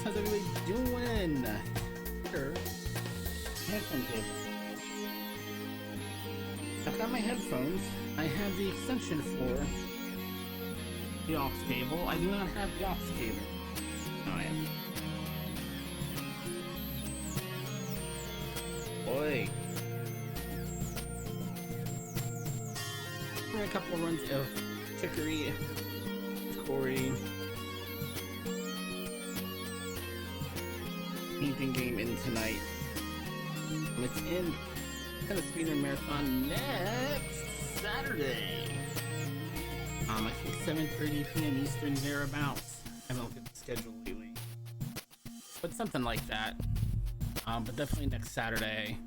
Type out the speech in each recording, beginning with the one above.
How's everybody doing? Sure. Headphone cable. I've got my headphones. I have the extension for the aux cable. I do not have the aux cable. No, I am. Boy. A couple of runs of Chicory, Chicory. Painting game in tonight. It's in kind of speedrun marathon next Saturday. I think 7:30 p.m. Eastern thereabouts. I haven't looked at the schedule lately, but something like that. But definitely next Saturday.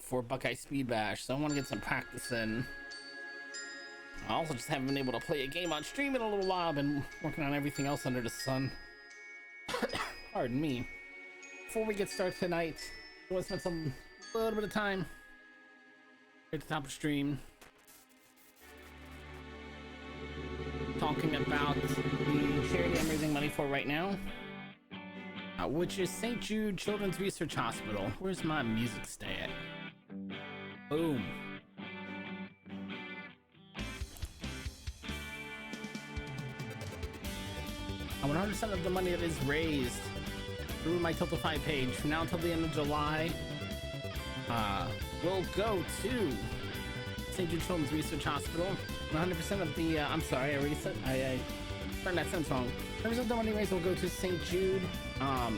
For Buckeye Speed Bash, so I want to get some practice in. I also just haven't been able to play a game on stream in a little while. I've been working on everything else under the sun. Pardon me. Before we get started tonight, I want to spend a little bit of time at the top of stream talking about the charity I'm raising money for right now, which is St. Jude Children's Research Hospital. Where's my music stay at? Boom. 100% of the money that is raised through my Tiltify page from now until the end of July will go to St. Jude Children's Research Hospital. 100% of the I'm sorry, I already said I turned that sentence wrong. 100% of the money raised will go to St. Jude. That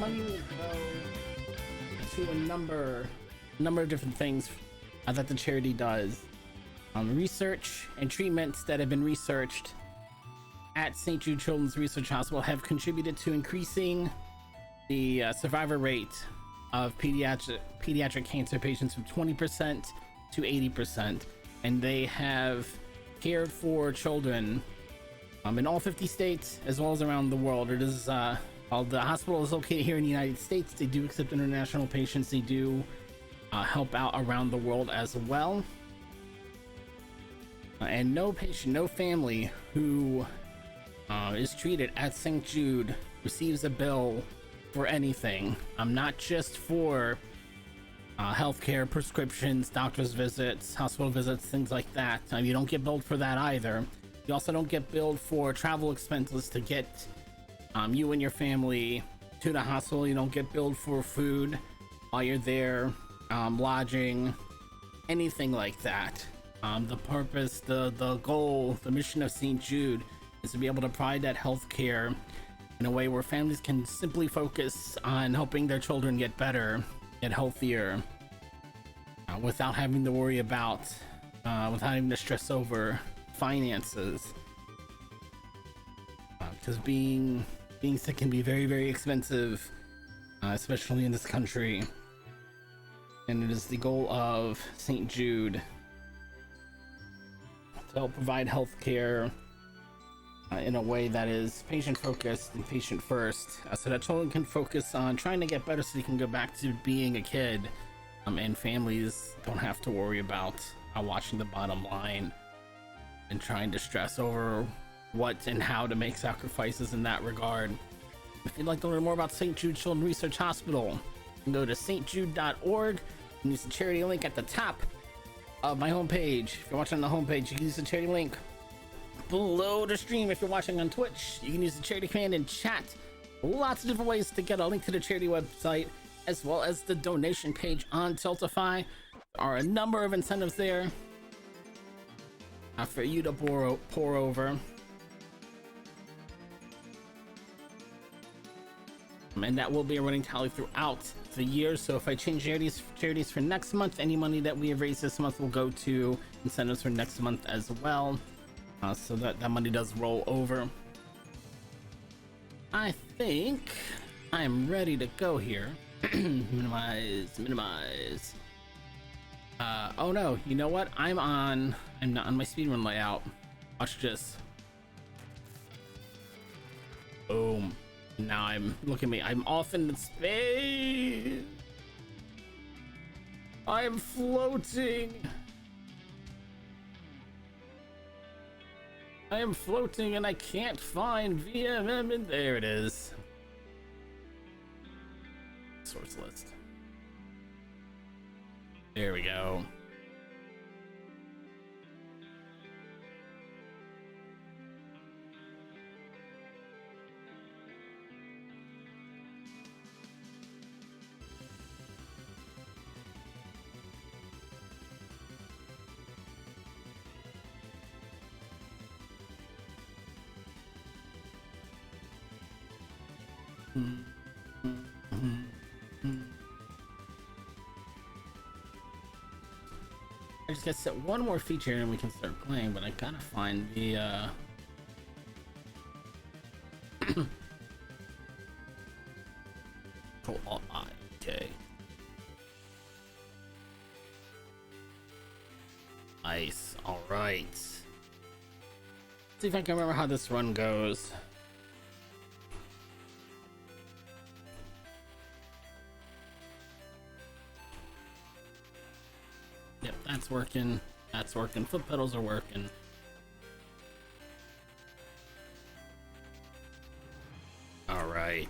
money will go to a number of different things that the charity does. Research and treatments that have been researched at St. Jude Children's Research Hospital have contributed to increasing the survivor rate of pediatric cancer patients from 20% to 80%, and they have cared for children in all 50 states as well as around the world. It is while the hospital is located here in the United States, they do accept international patients. They do help out around the world as well, and no patient, no family who is treated at St. Jude receives a bill for anything. Not just for healthcare, prescriptions, doctor's visits, hospital visits, things like that. You don't get billed for that either. You also don't get billed for travel expenses to get you and your family to the hospital. You don't get billed for food while you're there, lodging, anything like that. The purpose, the goal, the mission of St. Jude is to be able to provide that health care in a way where families can simply focus on helping their children get better, get healthier, without having to worry about, without having to stress over finances. Because being sick can be very, very expensive, especially in this country. And it is the goal of St. Jude to help provide health care in a way that is patient focused and patient first, so that children can focus on trying to get better so they can go back to being a kid, and families don't have to worry about watching the bottom line and trying to stress over what and how to make sacrifices in that regard. If you'd like to learn more about St. Jude Children's Research Hospital, you can go to stjude.org and use the charity link at the top of my homepage. If you're watching on the homepage, you can use the charity link below the stream. If you're watching on Twitch, you can use the charity command in chat. Lots of different ways to get a link to the charity website as well as the donation page on Tiltify. There are a number of incentives there for you to pour over. And that will be a running tally throughout the year. So if I change charities for next month, any money that we have raised this month will go to incentives for next month as well. So that money does roll over. I think I am ready to go here. minimize. Oh no, you know what? I'm not on my speedrun layout. Watch this. Boom. Now look at me. I'm off in the space. I'm floating. I am floating and I can't find VMM. And there it is. Source list. There we go. I just gotta set one more feature and we can start playing, but I gotta find the Control Alt I. Okay. Nice. All right. See if I can remember how this run goes. Yep, that's working. That's working. Foot pedals are working. All right.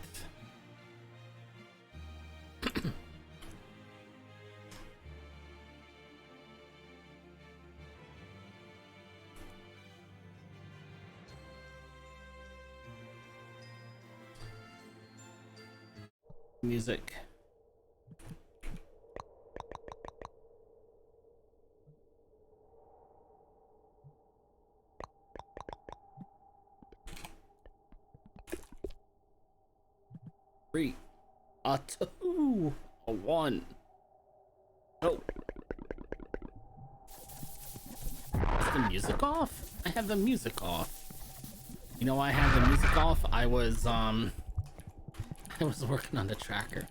Music. Three, a two, a one. Oh, is the music off? I have the music off. You know why I have the music off? I was working on the tracker.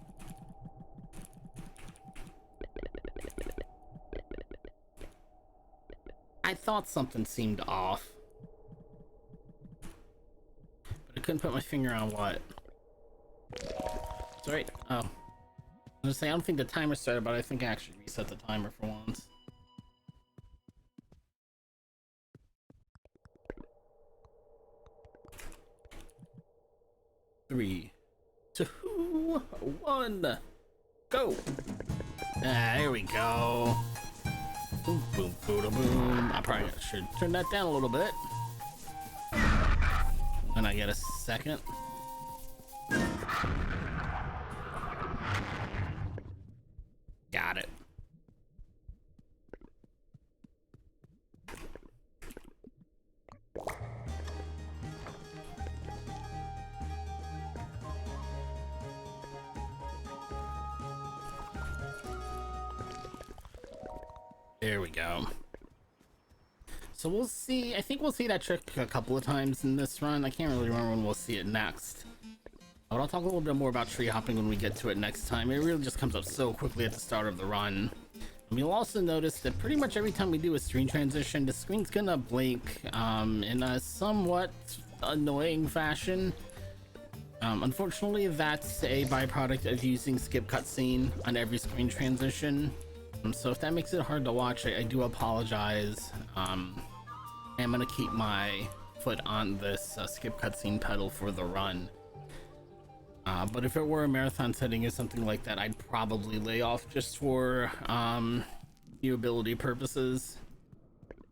I thought something seemed off, but I couldn't put my finger on what. It's right. Oh, I was gonna say I don't think the timer started, but I think I actually reset the timer for once. Three, two, one, go! Ah, there we go. Boom, boom, boom, boom. I probably should turn that down a little bit. When I get a second. Got it. There we go. So we'll see. I think we'll see that trick a couple of times in this run. I can't really remember when we'll see it next. But I'll talk a little bit more about tree hopping when we get to it next time. It really just comes up so quickly at the start of the run. And you'll also notice that pretty much every time we do a screen transition, the screen's gonna blink in a somewhat annoying fashion. Unfortunately, that's a byproduct of using skip cutscene on every screen transition. So if that makes it hard to watch, I do apologize. I'm gonna keep my foot on this skip cutscene pedal for the run. But if it were a marathon setting or something like that, I'd probably lay off just for viewability purposes.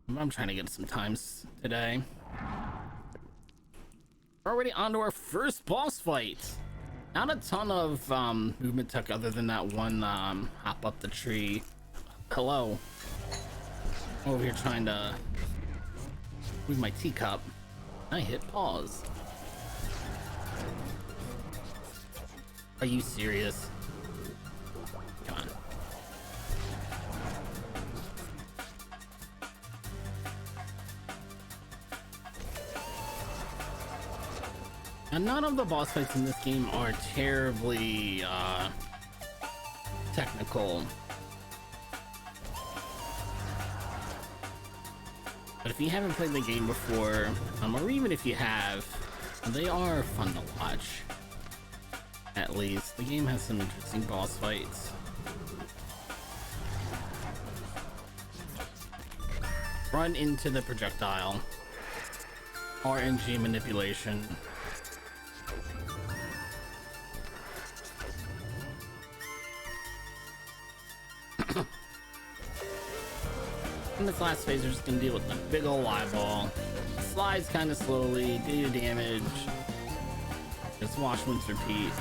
I'm trying to get some times today. We're already on to our first boss fight. Not a ton of movement tech other than that one hop up the tree. Hello. Over here trying to move my teacup. I hit pause. Are you serious? Come on. And none of the boss fights in this game are terribly technical. But if you haven't played the game before, or even if you have, they are fun to watch. At least the game has some interesting boss fights. Run into the projectile. RNG manipulation. In this last phase, we're just gonna deal with the big ol' eyeball. Slides kind of slowly, do damage. Just wash, rinse, repeat.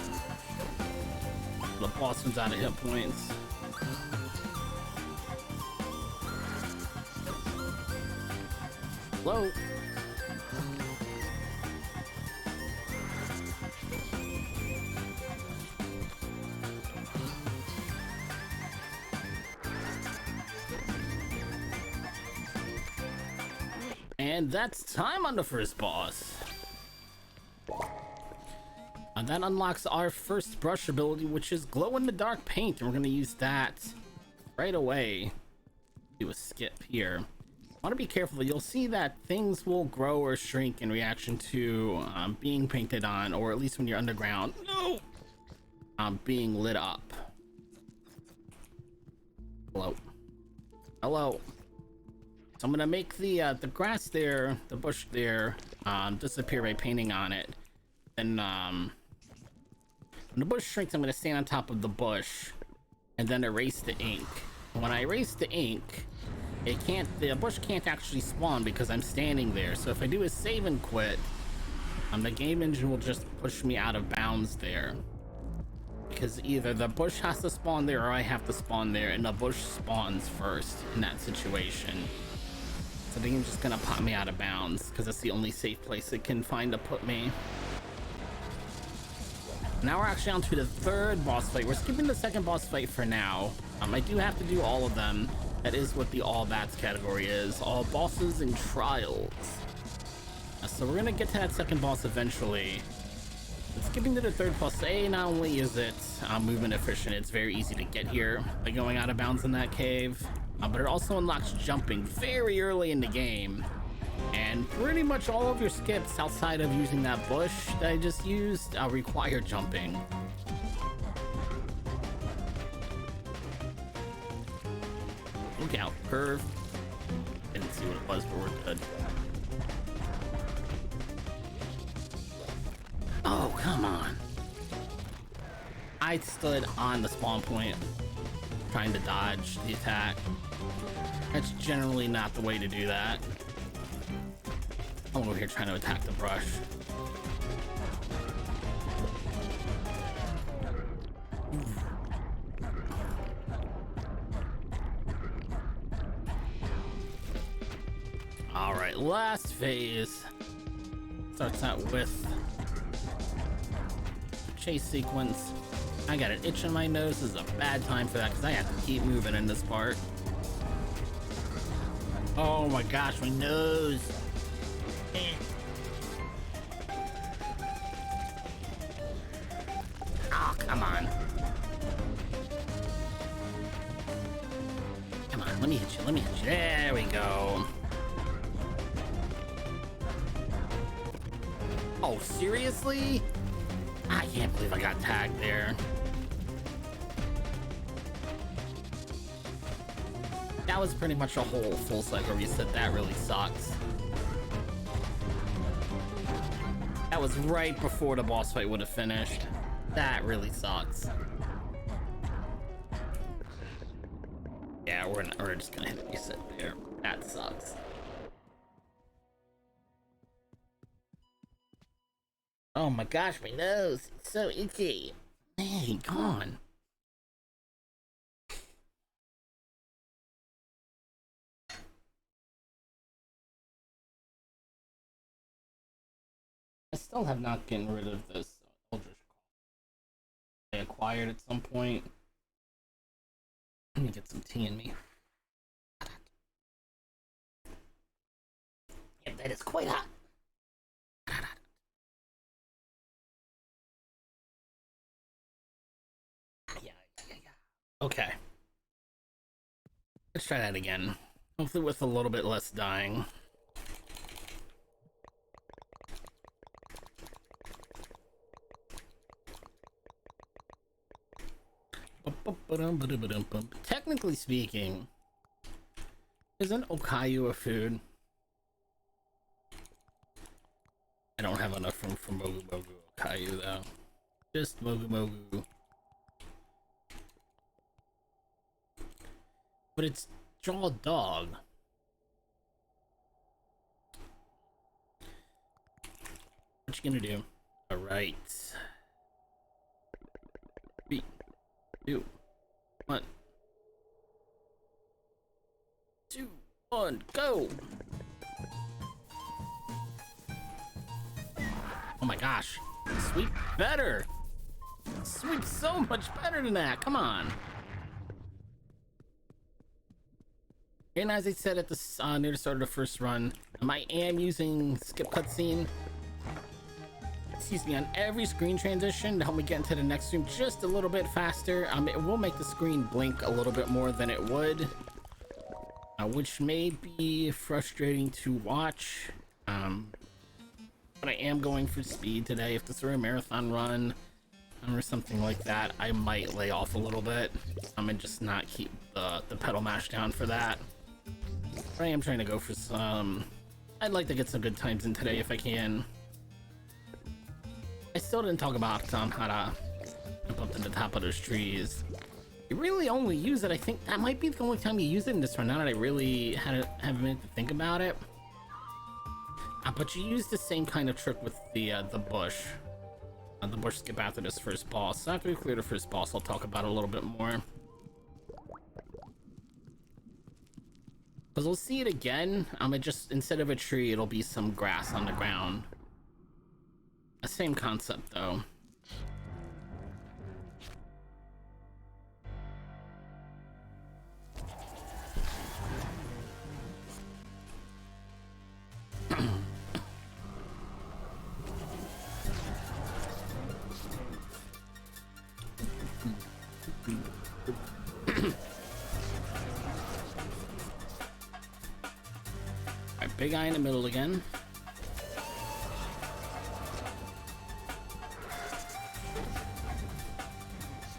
The boss runs out of hit points. Whoa. And that's time on the first boss. And that unlocks our first brush ability, which is glow in the dark paint, and we're going to use that right away. Do a skip here. I want to be careful. You'll see that things will grow or shrink in reaction to being painted on, or at least when you're underground. No! Being lit up. Hello. Hello. So I'm gonna make the grass there, the bush there, disappear by painting on it. And when the bush shrinks, I'm gonna stand on top of the bush and then erase the ink. When I erase the ink, the bush can't actually spawn because I'm standing there. So if I do a save and quit, the game engine will just push me out of bounds there. Because either the bush has to spawn there or I have to spawn there, and the bush spawns first in that situation. So the game's just gonna pop me out of bounds because that's the only safe place it can find to put me. Now we're actually on to the third boss fight. We're skipping the second boss fight for now. I do have to do all of them. That is what the all bats category is. All bosses and trials. So we're gonna get to that second boss eventually. But skipping to the third boss, not only is it movement efficient, it's very easy to get here by going out of bounds in that cave. But it also unlocks jumping very early in the game. And pretty much all of your skips outside of using that bush that I just used require jumping. Look out, curve. Didn't see what it was, but we're good. Oh, come on. I stood on the spawn point trying to dodge the attack. That's generally not the way to do that. I'm over here trying to attack the brush. All right, last phase starts out with chase sequence. I got an itch in my nose. This is a bad time for that because I have to keep moving in this part. Oh my gosh, my nose. Oh, come on. Come on, let me hit you, let me hit you. There we go. Oh, seriously? I can't believe I got tagged there. That was pretty much a whole full cycle reset. That really sucks. That was right before the boss fight would have finished. That really sucks. Yeah, we're just gonna hit a reset there. That sucks. Oh Oh my gosh, my nose. It's so itchy. Hey, come on. I still have not gotten rid of this eldritch I acquired at some point. Let me get some tea in me. Yeah, that is quite hot. Yeah. Okay. Let's try that again. Hopefully with a little bit less dying. Technically speaking, isn't okayu a food? I don't have enough room for mogu mogu okayu though. Just mogu mogu. But it's jaw dog. What you gonna do? Alright. 3, 2, 1. 2, 1, go! Oh my gosh. Sweep better! Sweep so much better than that, come on! And as I said at the near the start of the first run, I am using skip cutscene, excuse me, on every screen transition to help me get into the next stream just a little bit faster. It will make the screen blink a little bit more than it would, which may be frustrating to watch. But I am going for speed today. If this were a marathon run or something like that, I might lay off a little bit. And just not keep the pedal mash down for that. But I am trying to go for some. I'd like to get some good times in today if I can. I still didn't talk about how to jump up to the top of those trees. You really only use it, I think that might be the only time you use it in this run, now that I really have a minute to think about it. But you use the same kind of trick with the bush. The bush skip after this first boss. So after we clear the first boss, I'll talk about it a little bit more. Because we'll see it again. It just, instead of a tree, it'll be some grass on the ground. Same concept though. Alright, big eye in the middle again.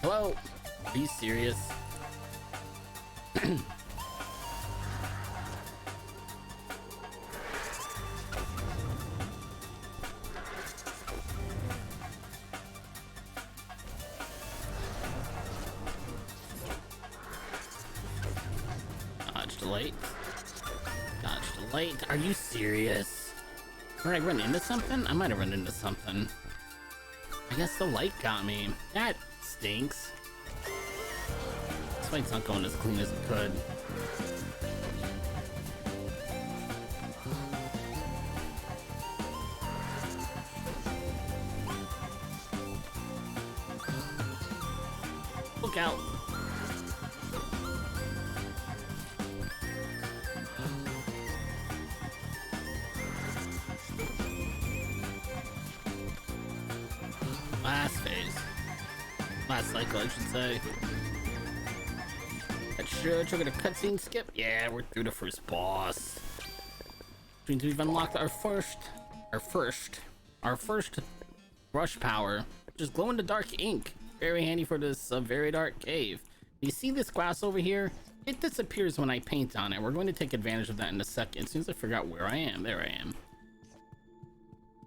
Hello? Are you serious? Dodge delay. Dodge delay. Are you serious? Did I run into something? I might have run into something. I guess the light got me. That stinks. This fight's not going as clean as it could. Look out. Last phase. Last cycle, I should say. That should trigger the cutscene skip. Yeah, we're through the first boss. Which means we've unlocked our first brush power, which is glow in the dark ink. Very handy for this very dark cave. You see this glass over here? It disappears when I paint on it. We're going to take advantage of that in a second. As soon as I figure out where I am, there I am.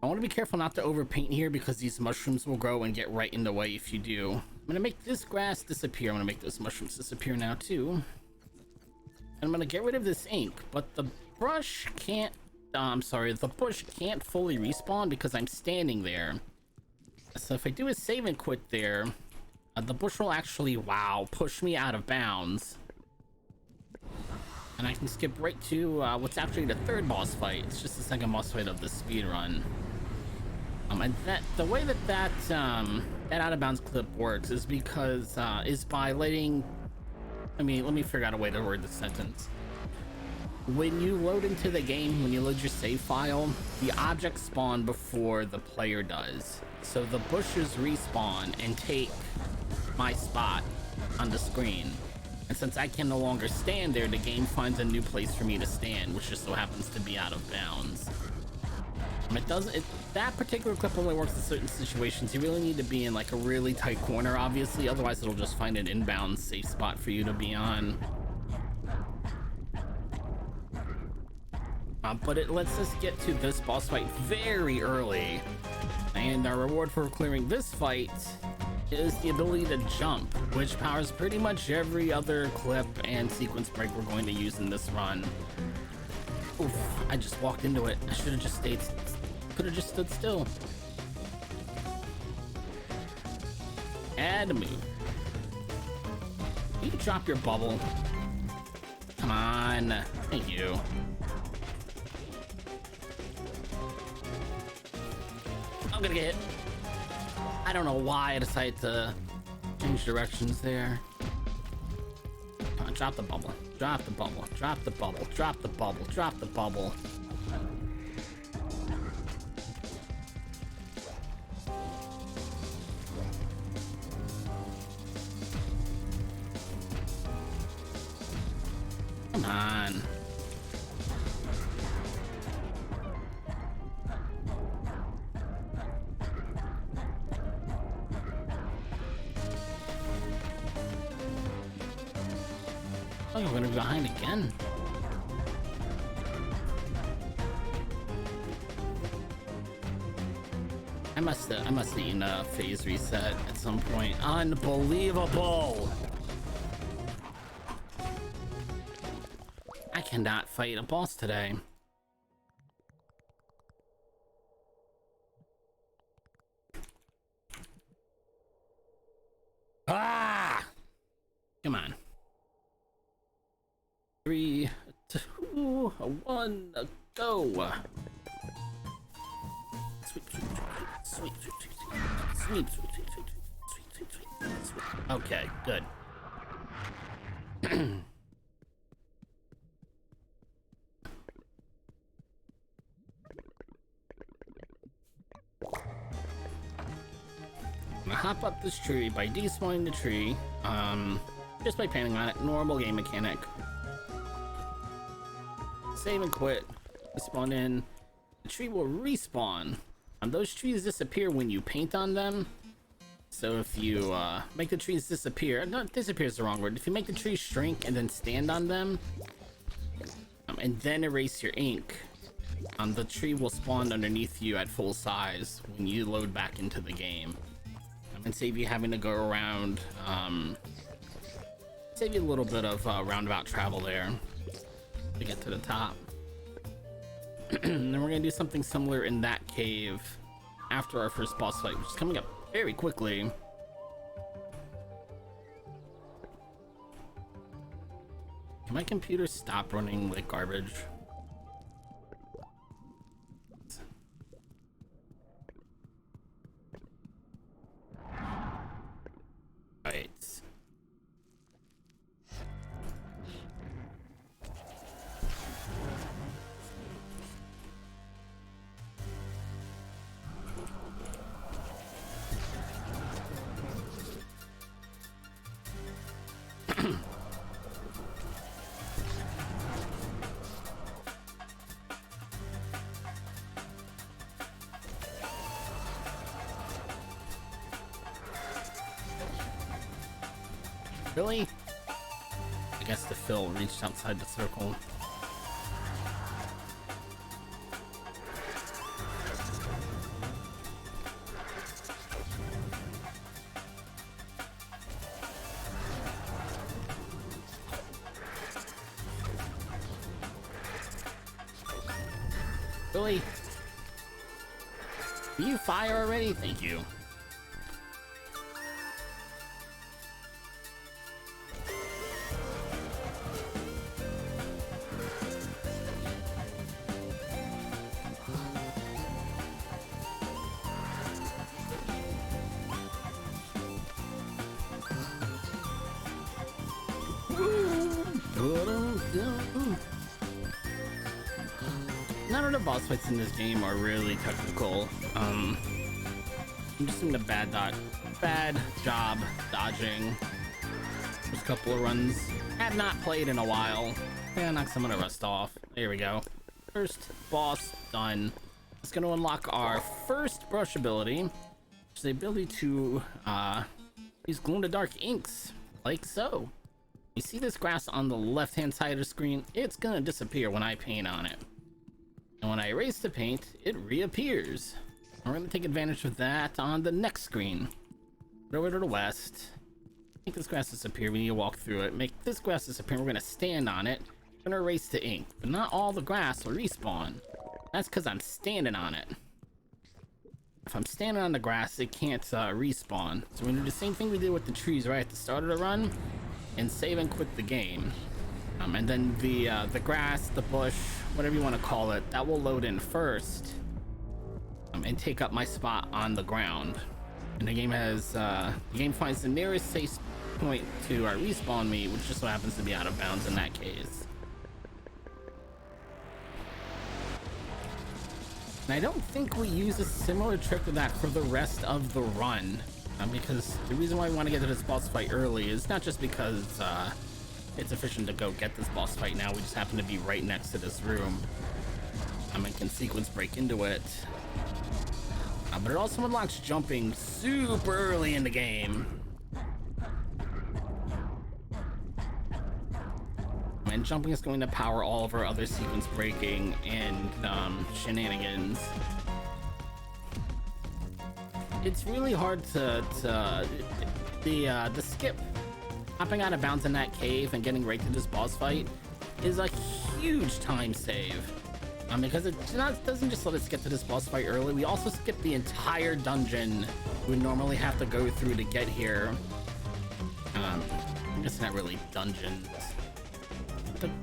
I want to be careful not to overpaint here because these mushrooms will grow and get right in the way if you do. I'm gonna make this grass disappear. I'm gonna make those mushrooms disappear now too. And I'm gonna get rid of this ink, but the brush can't, I'm sorry, the bush can't fully respawn because I'm standing there. So if I do a save and quit there, the bush will actually, wow, push me out of bounds. And I can skip right to what's actually the third boss fight. It's just the second boss fight of the speed run. And that the way that out of bounds clip works is because is by letting. Let me figure out a way to word this sentence. When you load into the game, when you load your save file, the objects spawn before the player does. So the bushes respawn and take my spot on the screen. And since I can no longer stand there, the game finds a new place for me to stand, which just so happens to be out of bounds. That particular clip only works in certain situations. You really need to be in like a really tight corner, obviously, otherwise it'll just find an inbound safe spot for you to be on. But it lets us get to this boss fight very early, and our reward for clearing this fight is the ability to jump, which powers pretty much every other clip and sequence break we're going to use in this run. Oof, I just walked into it. I should have just could have just stood still. Add move. You can drop your bubble. Come on. Thank you. I'm gonna get hit. I don't know why I decided to change directions there. Come on, drop the bubble. Drop the bubble. Drop the bubble. Drop the bubble. Drop the bubble. Come on. Oh, I'm gonna be behind again. I must have eaten a phase reset at some point. Unbelievable! I cannot fight a boss today. Ah! Come on. 3, 2, 1, go! Sweep, sweep, sweep, sweep, sweep, sweep, sweep, sweep, sweep. Okay, good. I'm gonna hop up this tree by despawning the tree, just by panning on it. Normal game mechanic. Save and quit. Spawn in. The tree will respawn. Those trees disappear when you paint on them. So if you make the trees disappear, not disappear is the wrong word. If you make the trees shrink and then stand on them, and then erase your ink, the tree will spawn underneath you at full size when you load back into the game, and save you having to go around. Save you a little bit of roundabout travel there to get to the top. And then we're gonna do something similar in that cave after our first boss fight, which is coming up very quickly. Can my computer stop running like garbage? Right. Really? I guess the fill reached outside the circle. Really? Do you fire already? Thank you. None of the boss fights in this game are really technical. I'm just doing a bad job dodging. There's a couple of runs. Have not played in a while. Yeah, knock some of the rust off. There we go. First boss done. It's going to unlock our first brush ability, which is the ability to use glow-in-the-dark inks, like so. You see this grass on the left-hand side of the screen? It's going to disappear when I paint on it. And when I erase the paint, it reappears. We're going to take advantage of that on the next screen. Go over to the west. Make this grass disappear. We need to walk through it. Make this grass disappear. We're going to stand on it. We're going to erase the ink. But not all the grass will respawn. That's because I'm standing on it. If I'm standing on the grass, it can't respawn. So we do the same thing we did with the trees right at the start of the run. And save and quit the game. And then the grass, the bush, whatever you want to call it, that will load in first. And take up my spot on the ground. And the game finds the nearest safe point to respawn me, which just so happens to be out of bounds in that case. And I don't think we use a similar trick to that for the rest of the run. Because the reason why we want to get to this boss fight early is not just because it's efficient to go get this boss fight now. We just happen to be right next to this room. And can sequence break into it. But it also unlocks jumping super early in the game. And jumping is going to power all of our other sequence breaking and shenanigans. It's really hard to the skip, hopping out of bounds in that cave and getting right to this boss fight is a huge time save. Because it doesn't just let us get to this boss fight early, we also skip the entire dungeon we normally have to go through to get here. It's not really dungeons.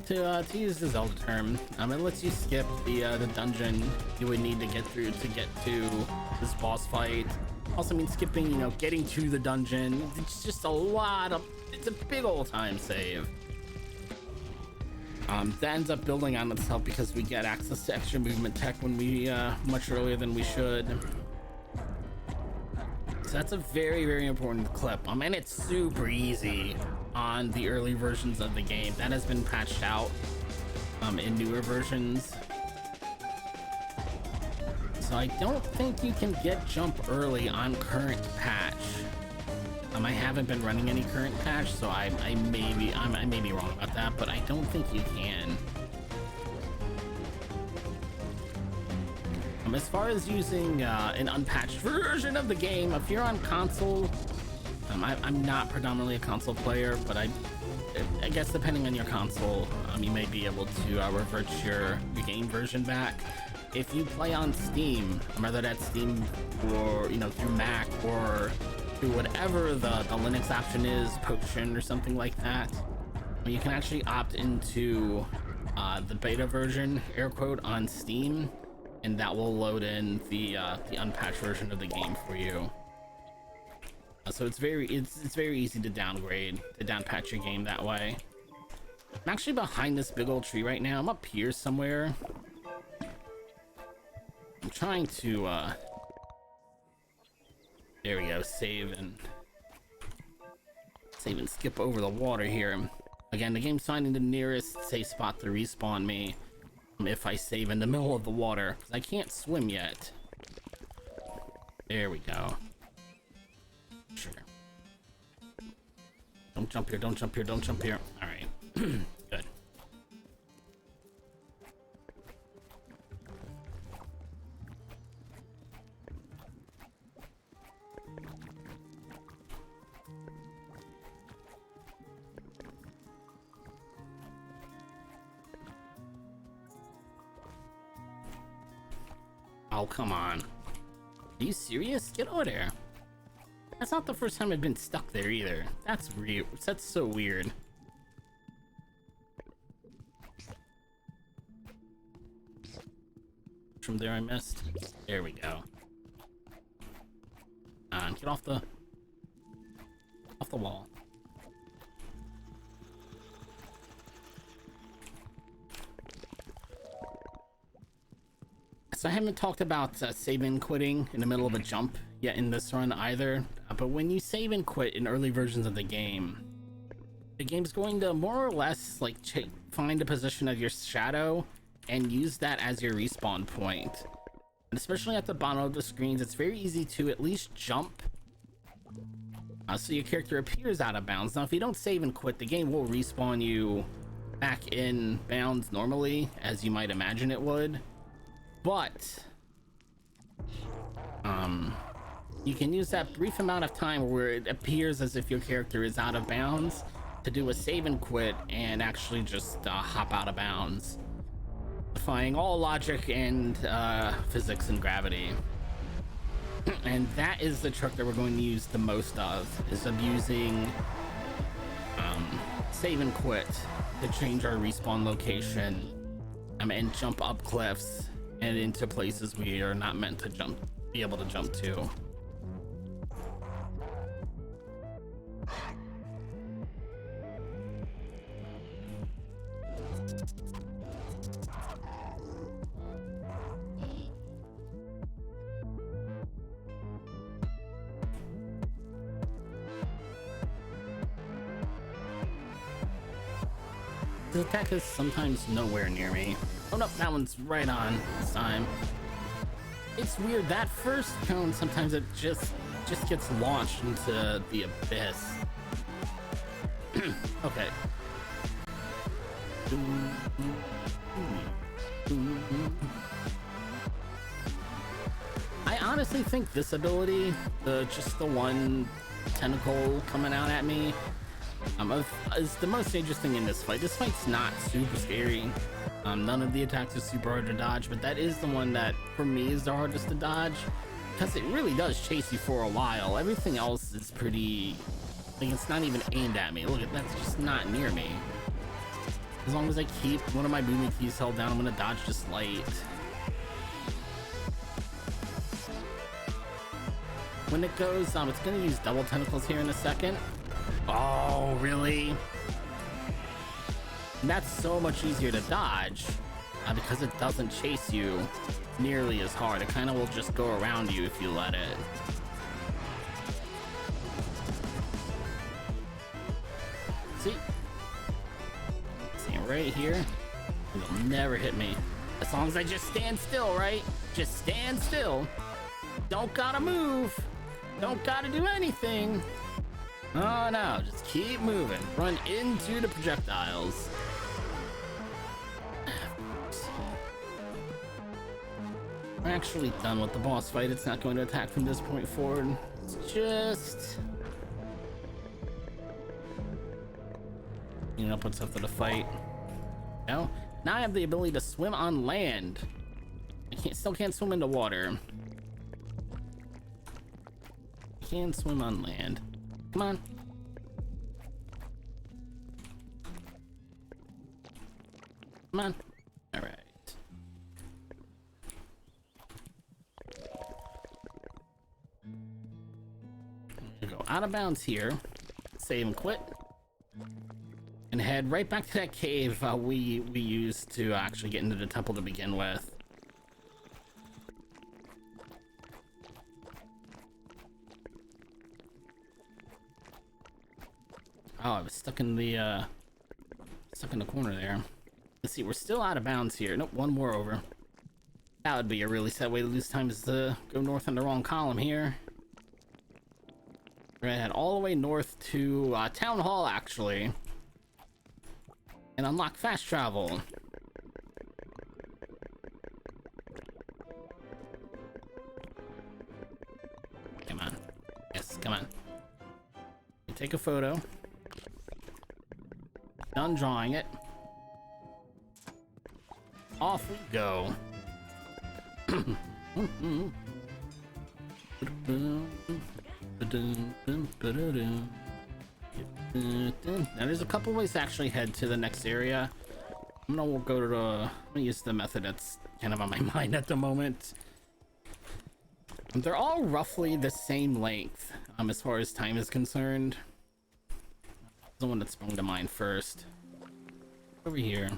To use the Zelda term, it lets you skip the dungeon you would need to get through to get to this boss fight. Also means skipping, getting to the dungeon. It's just it's a big old time save. That ends up building on itself because we get access to extra movement tech when we much earlier than we should. So that's a very, very important clip. And it's super easy on the early versions of the game. That has been patched out in newer versions. So I don't think you can get jump early on current patch. I haven't been running any current patch, so I may be wrong about that, but I don't think you can. As far as using an unpatched version of the game, if you're on console, I'm not predominantly a console player, but I guess depending on your console, you may be able to revert your game version back. If you play on Steam, whether that's Steam or through Mac or through whatever the Linux option is, Potion or something like that, you can actually opt into the beta version, air quote, on Steam, and that will load in the unpatched version of the game for you. So it's very easy to downgrade, to downpatch your game that way. I'm actually behind this big old tree right now. I'm up here somewhere. I'm trying to there we go, save and skip over the water here. Again, the game's finding the nearest safe spot to respawn me if I save in the middle of the water, because I can't swim yet. There we go. Sure. Don't jump here, don't jump here, don't jump here. All right. Good. Oh, come on. Are you serious? Get over there. That's not the first time I've been stuck there either. That's real. That's so weird. From there I missed. There we go. Get off the wall. So I haven't talked about save and quitting in the middle of a jump yet in this run either, but when you save and quit in early versions of the game's going to more or less like find a position of your shadow and use that as your respawn point. And especially at the bottom of the screens, it's very easy to at least jump so your character appears out of bounds. Now if you don't save and quit, the game will respawn you back in bounds normally, as you might imagine it would, but you can use that brief amount of time where it appears as if your character is out of bounds to do a save and quit and actually just hop out of bounds, defying all logic and physics and gravity. And that is the trick that we're going to use the most of, is abusing save and quit to change our respawn location and jump up cliffs and into places we are not meant to be able to jump to. This attack is sometimes nowhere near me. Oh no, that one's right on this time. It's weird, that first cone, sometimes it just gets launched into the abyss. Okay. I honestly think this ability, just the one tentacle coming out at me, is the most dangerous thing in this fight. This fight's not super scary. None of the attacks are super hard to dodge, but that is the one that for me is the hardest to dodge, because it really does chase you for a while. Everything else is pretty, like, it's not even aimed at me. Look at that's just not near me. As long as I keep one of my booming keys held down, I'm gonna dodge just light. When it goes, it's gonna use double tentacles here in a second. Oh, really? And that's so much easier to dodge because it doesn't chase you nearly as hard. It kind of will just go around you if you let it. See? Right here, it'll never hit me as long as I just stand still, right? Just stand still. Don't gotta move. Don't gotta do anything. Oh no, just keep moving. Run into the projectiles. We're actually done with the boss fight. It's not going to attack from this point forward. It's just up what's up to the fight. Now I have the ability to swim on land. I still can't swim in the water. I can swim on land. Come on. Come on. All right. We go out of bounds here. Save and quit. And head right back to that cave we used to actually get into the temple to begin with. Oh, I was stuck in the corner there. Let's see, we're still out of bounds here. Nope, one more over. That would be a really sad way to lose time, is to go north on the wrong column here. We're gonna head all the way north to Town Hall, actually, and unlock fast travel. Come on. Yes, come on. Take a photo. Done drawing it. Off we go. Now there's a couple ways to actually head to the next area. I'm gonna use the method that's kind of on my mind at the moment. They're all roughly the same length as far as time is concerned. The one that sprung to mind first. Over here.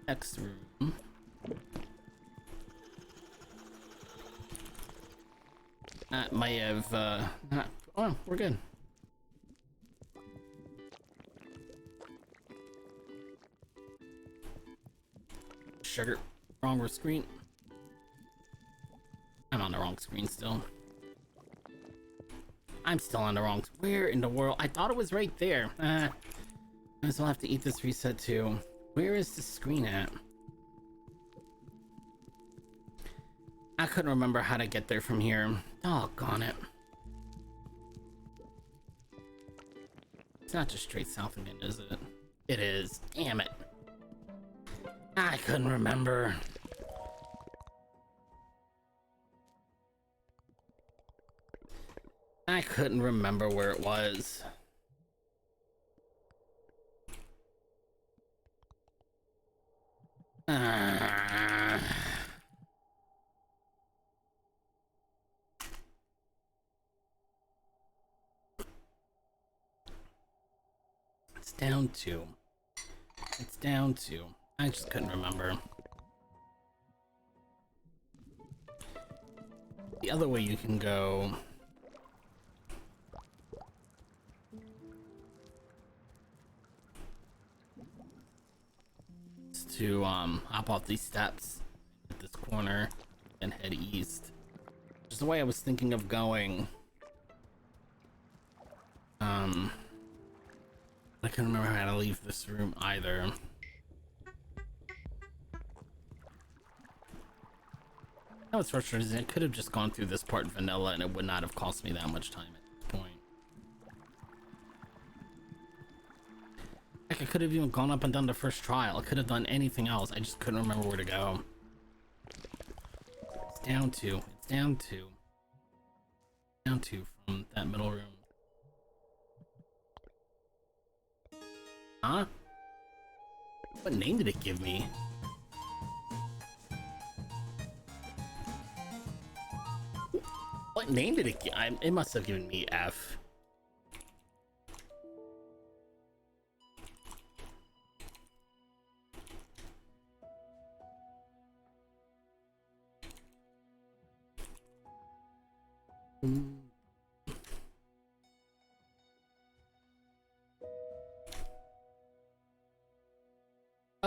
Next room. That may have, not... Oh, we're good. Sugar. Wrong screen. I'm on the wrong screen still. I'm still on the wrong... Where in the world? I thought it was right there. I guess I'll have to eat this reset too. Where is the screen at? I couldn't remember how to get there from here. Doggone it. It's not just straight south again, is it? It is. Damn it. I couldn't remember. I couldn't remember where it was. It's down to. It's down to. I just couldn't remember. The other way you can go. Is to hop off these steps at this corner and head east. Just the way I was thinking of going. I couldn't remember how to leave this room either. That was frustrating. I could have just gone through this part vanilla and it would not have cost me that much time at this point. Heck, I could have even gone up and done the first trial. I could have done anything else. I just couldn't remember where to go. It's down to. It's down to. Down to from that middle room. Huh? What name did it give me? What name did it give? It must have given me F.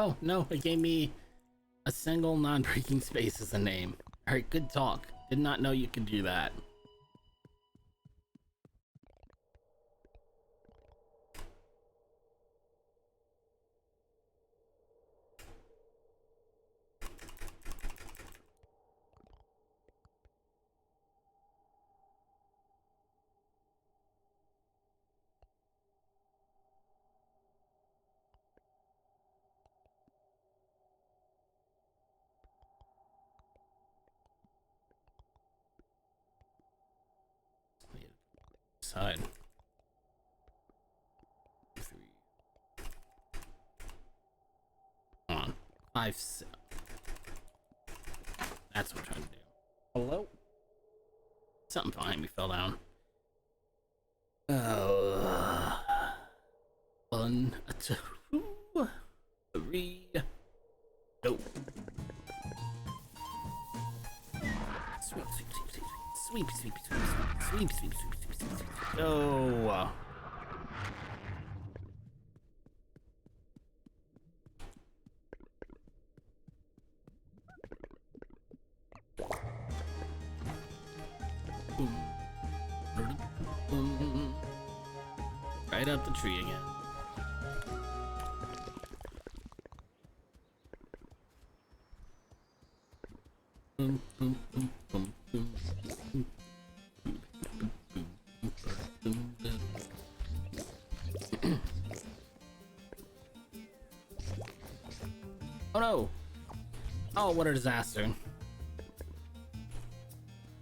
Oh, no, it gave me a single non-breaking space as a name. Alright, good talk. Did not know you could do that. Side. 3. Come on. 5. 6. That's what I'm trying to do. Hello? Something behind me fell down. Oh. 1, 2, 3. Go. Sweep, sweep, sweep, sweep, sweep, sweep, sweep, sweep, sweep, sweep, sweep. Go. Right up the tree again. Boom, boom, boom, boom, boom, boom. Oh no! Oh, what a disaster.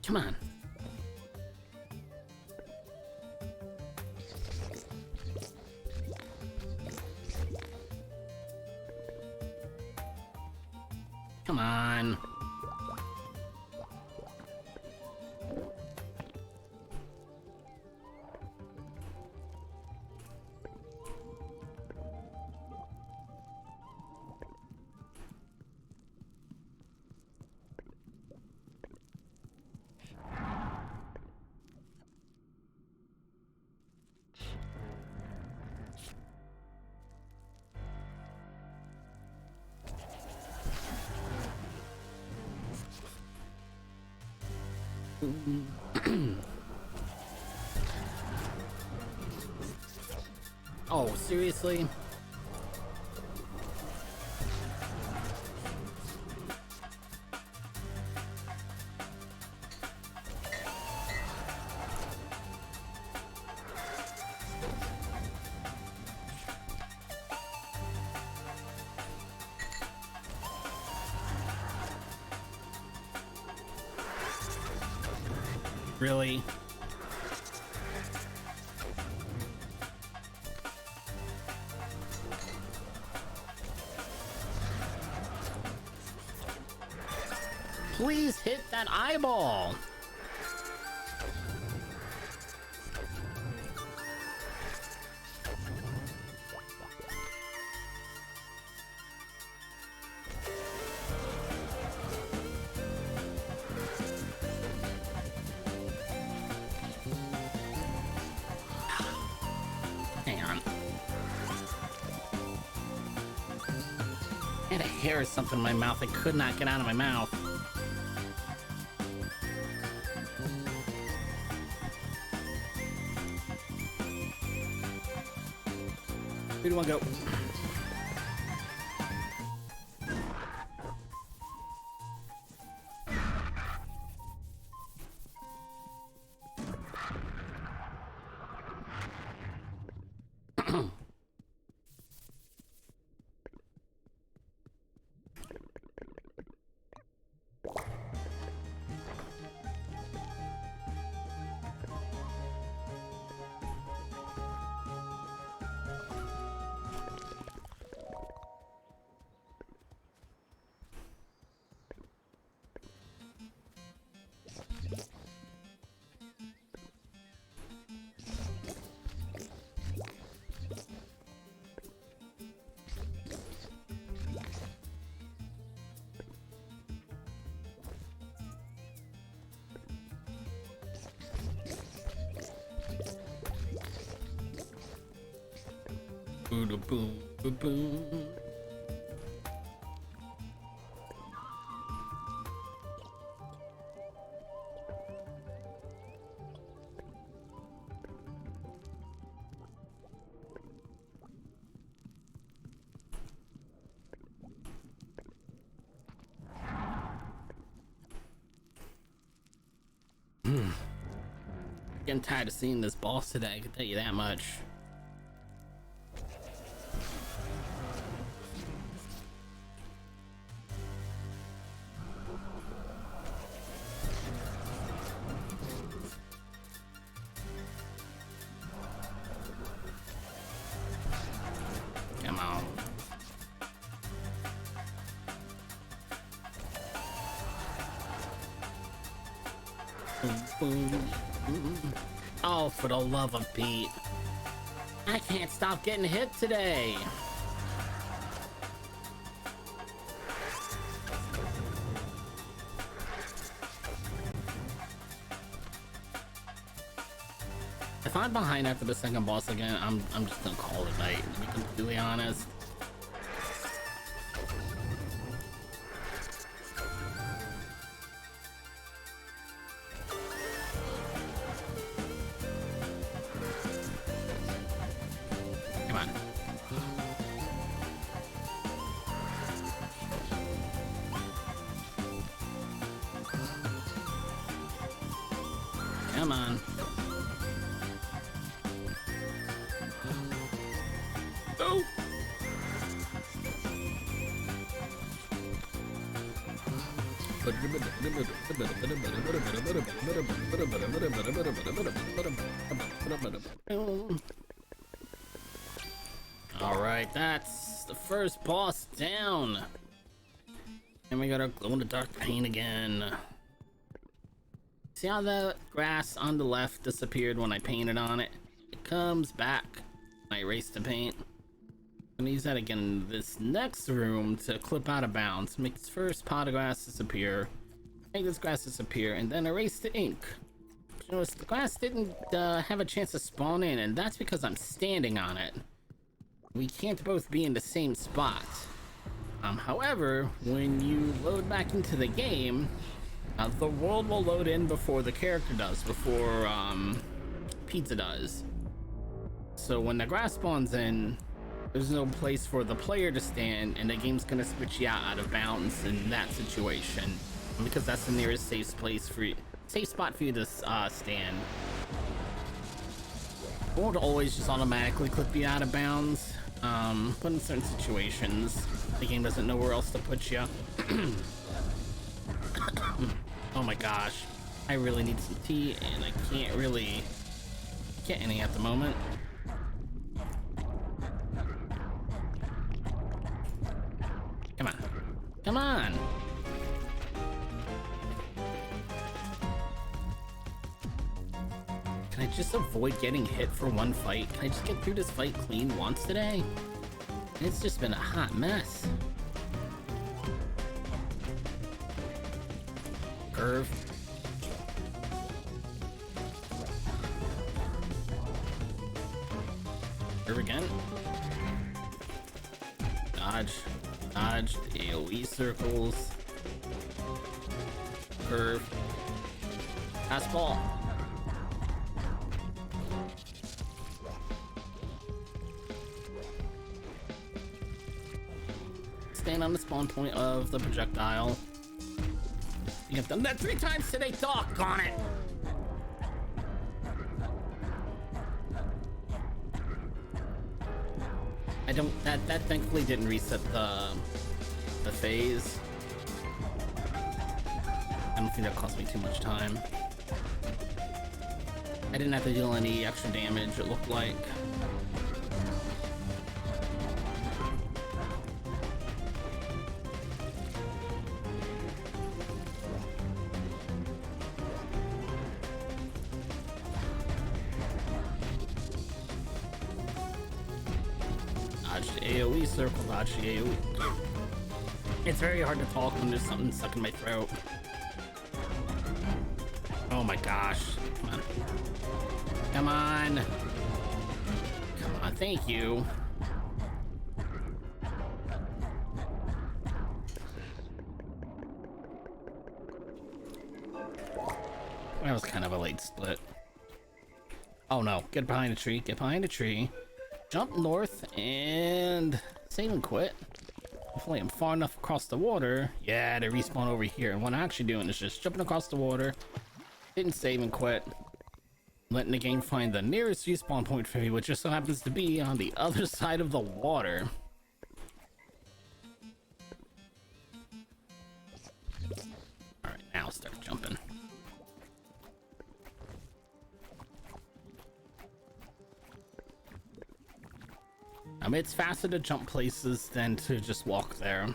Come on. Come on. Oh, seriously? Really? Please hit that eyeball. Hang on. I had a hair or something in my mouth. I could not get out of my mouth. Who do I go? Boom, boom, boom, boom. Getting tired of seeing this boss today, I can tell you that much. Come on. Boom, boom. Oh, for the love of Pete. I can't stop getting hit today. If I'm behind after the second boss again, I'm just gonna call it night, to be completely honest. Come on. Come on. Oh. All right, that's the first boss down. And we got our glow in the dark paint again. See how the grass on the left disappeared when I painted on it? It comes back when I erase the paint. I'm gonna use that again in this next room to clip out of bounds. Make this first pot of grass disappear. Make this grass disappear and then erase the ink. Notice the grass didn't have a chance to spawn in, and that's because I'm standing on it. We can't both be in the same spot. However, when you load back into the game, The world will load in before the character does, before pizza does. So when the grass spawns in, there's no place for the player to stand, and the game's gonna spit you out of bounds in that situation, because that's the nearest safe spot for you to stand. It won't always just automatically clip you out of bounds, but in certain situations, the game doesn't know where else to put you. Oh my gosh, I really need some tea, and I can't really get any at the moment. Come on, come on. Can I just avoid getting hit for one fight? Can I just get through this fight clean once today? It's just been a hot mess. Curve. Curve again. Dodge. Dodge. AoE circles. Curve. Pass ball. Stand on the spawn point of the projectile. You have done that 3 times today, doggone it! I don't, that thankfully didn't reset the phase. I don't think that cost me too much time. I didn't have to deal any extra damage, it looked like. AoE circle, dodge the AoE. It's very hard to talk when there's something stuck in my throat. Oh my gosh. Come on. Come on. Come on, thank you. That was kind of a late split. Oh no, get behind a tree, get behind a tree. Jump north and save and quit. Hopefully I'm far enough across the water. Yeah, to respawn over here. And what I'm actually doing is just jumping across the water, hitting save and quit, letting the game find the nearest respawn point for me, which just so happens to be on the other side of the water. Alright, now start jumping. It's faster to jump places than to just walk there.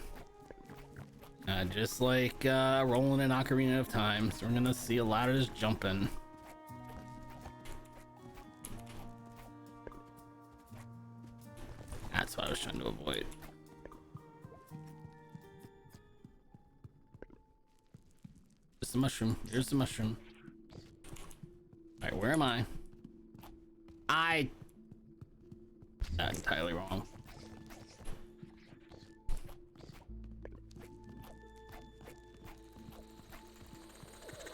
Just like rolling an Ocarina of Time, so we're gonna see a lot of just jumping. That's what I was trying to avoid. Just a mushroom. Here's the mushroom. Alright, where am I? That's entirely wrong.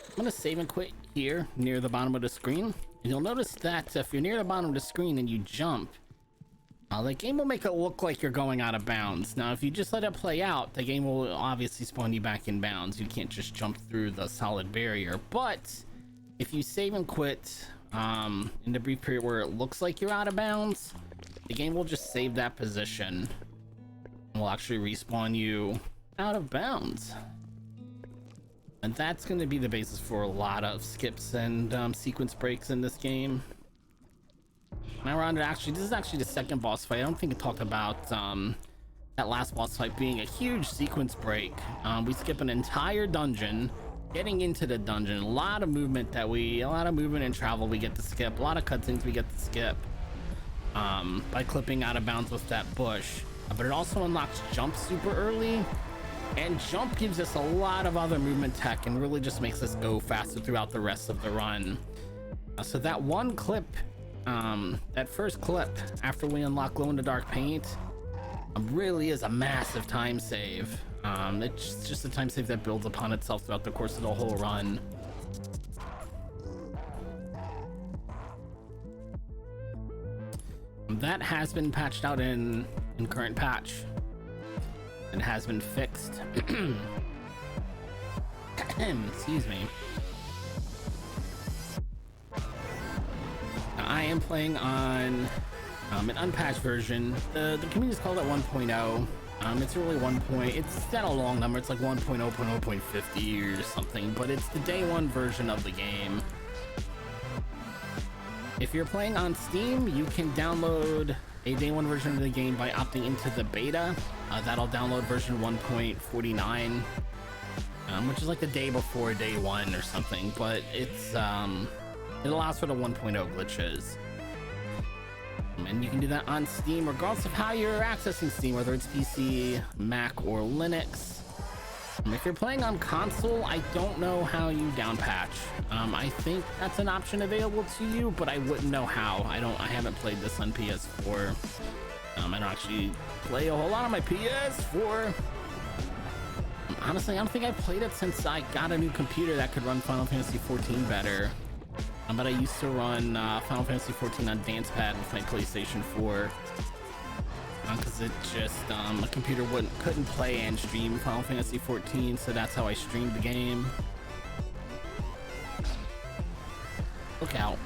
I'm gonna save and quit here near the bottom of the screen, and you'll notice that if you're near the bottom of the screen and you jump, the game will make it look like you're going out of bounds. Now if you just let it play out, the game will obviously spawn you back in bounds. You can't just jump through the solid barrier, but if you save and quit in the brief period where it looks like you're out of bounds, the game will just save that position and will actually respawn you out of bounds. And that's going to be the basis for a lot of skips and sequence breaks in this game. Now we're on to this is actually the second boss fight. I don't think it talked about that last boss fight being a huge sequence break. We skip an entire dungeon, getting into the dungeon, a lot of movement and travel we get to skip, a lot of cutscenes we get to skip. By clipping out of bounds with that bush, but it also unlocks jump super early, and jump gives us a lot of other movement tech and really just makes us go faster throughout the rest of the run. So that one clip, that first clip after we unlock glow in the dark paint, really is a massive time save. It's just a time save that builds upon itself throughout the course of the whole run. That has been patched out in current patch. It has been fixed. Excuse me. I am playing on an unpatched version. The community's called it 1.0. It's really it's not a long number. It's like 1.0.0.50 or something, but it's the day one version of the game. If you're playing on Steam, you can download a day one version of the game by opting into the beta. That'll download version 1.49, which is like the day before day one or something, but it's it allows for the 1.0 glitches. And you can do that on Steam regardless of how you're accessing Steam, whether it's PC, Mac, or Linux. If you're playing on console, I don't know how you downpatch. I think that's an option available to you, but I wouldn't know how. I haven't played this on PS4. I don't actually play a whole lot on my PS4. Honestly, I don't think I've played it since I got a new computer that could run Final Fantasy XIV better. But I used to run Final Fantasy XIV on DancePad with my PlayStation 4. Because it just, a computer couldn't play and stream Final Fantasy XIV, so that's how I streamed the game. Look out.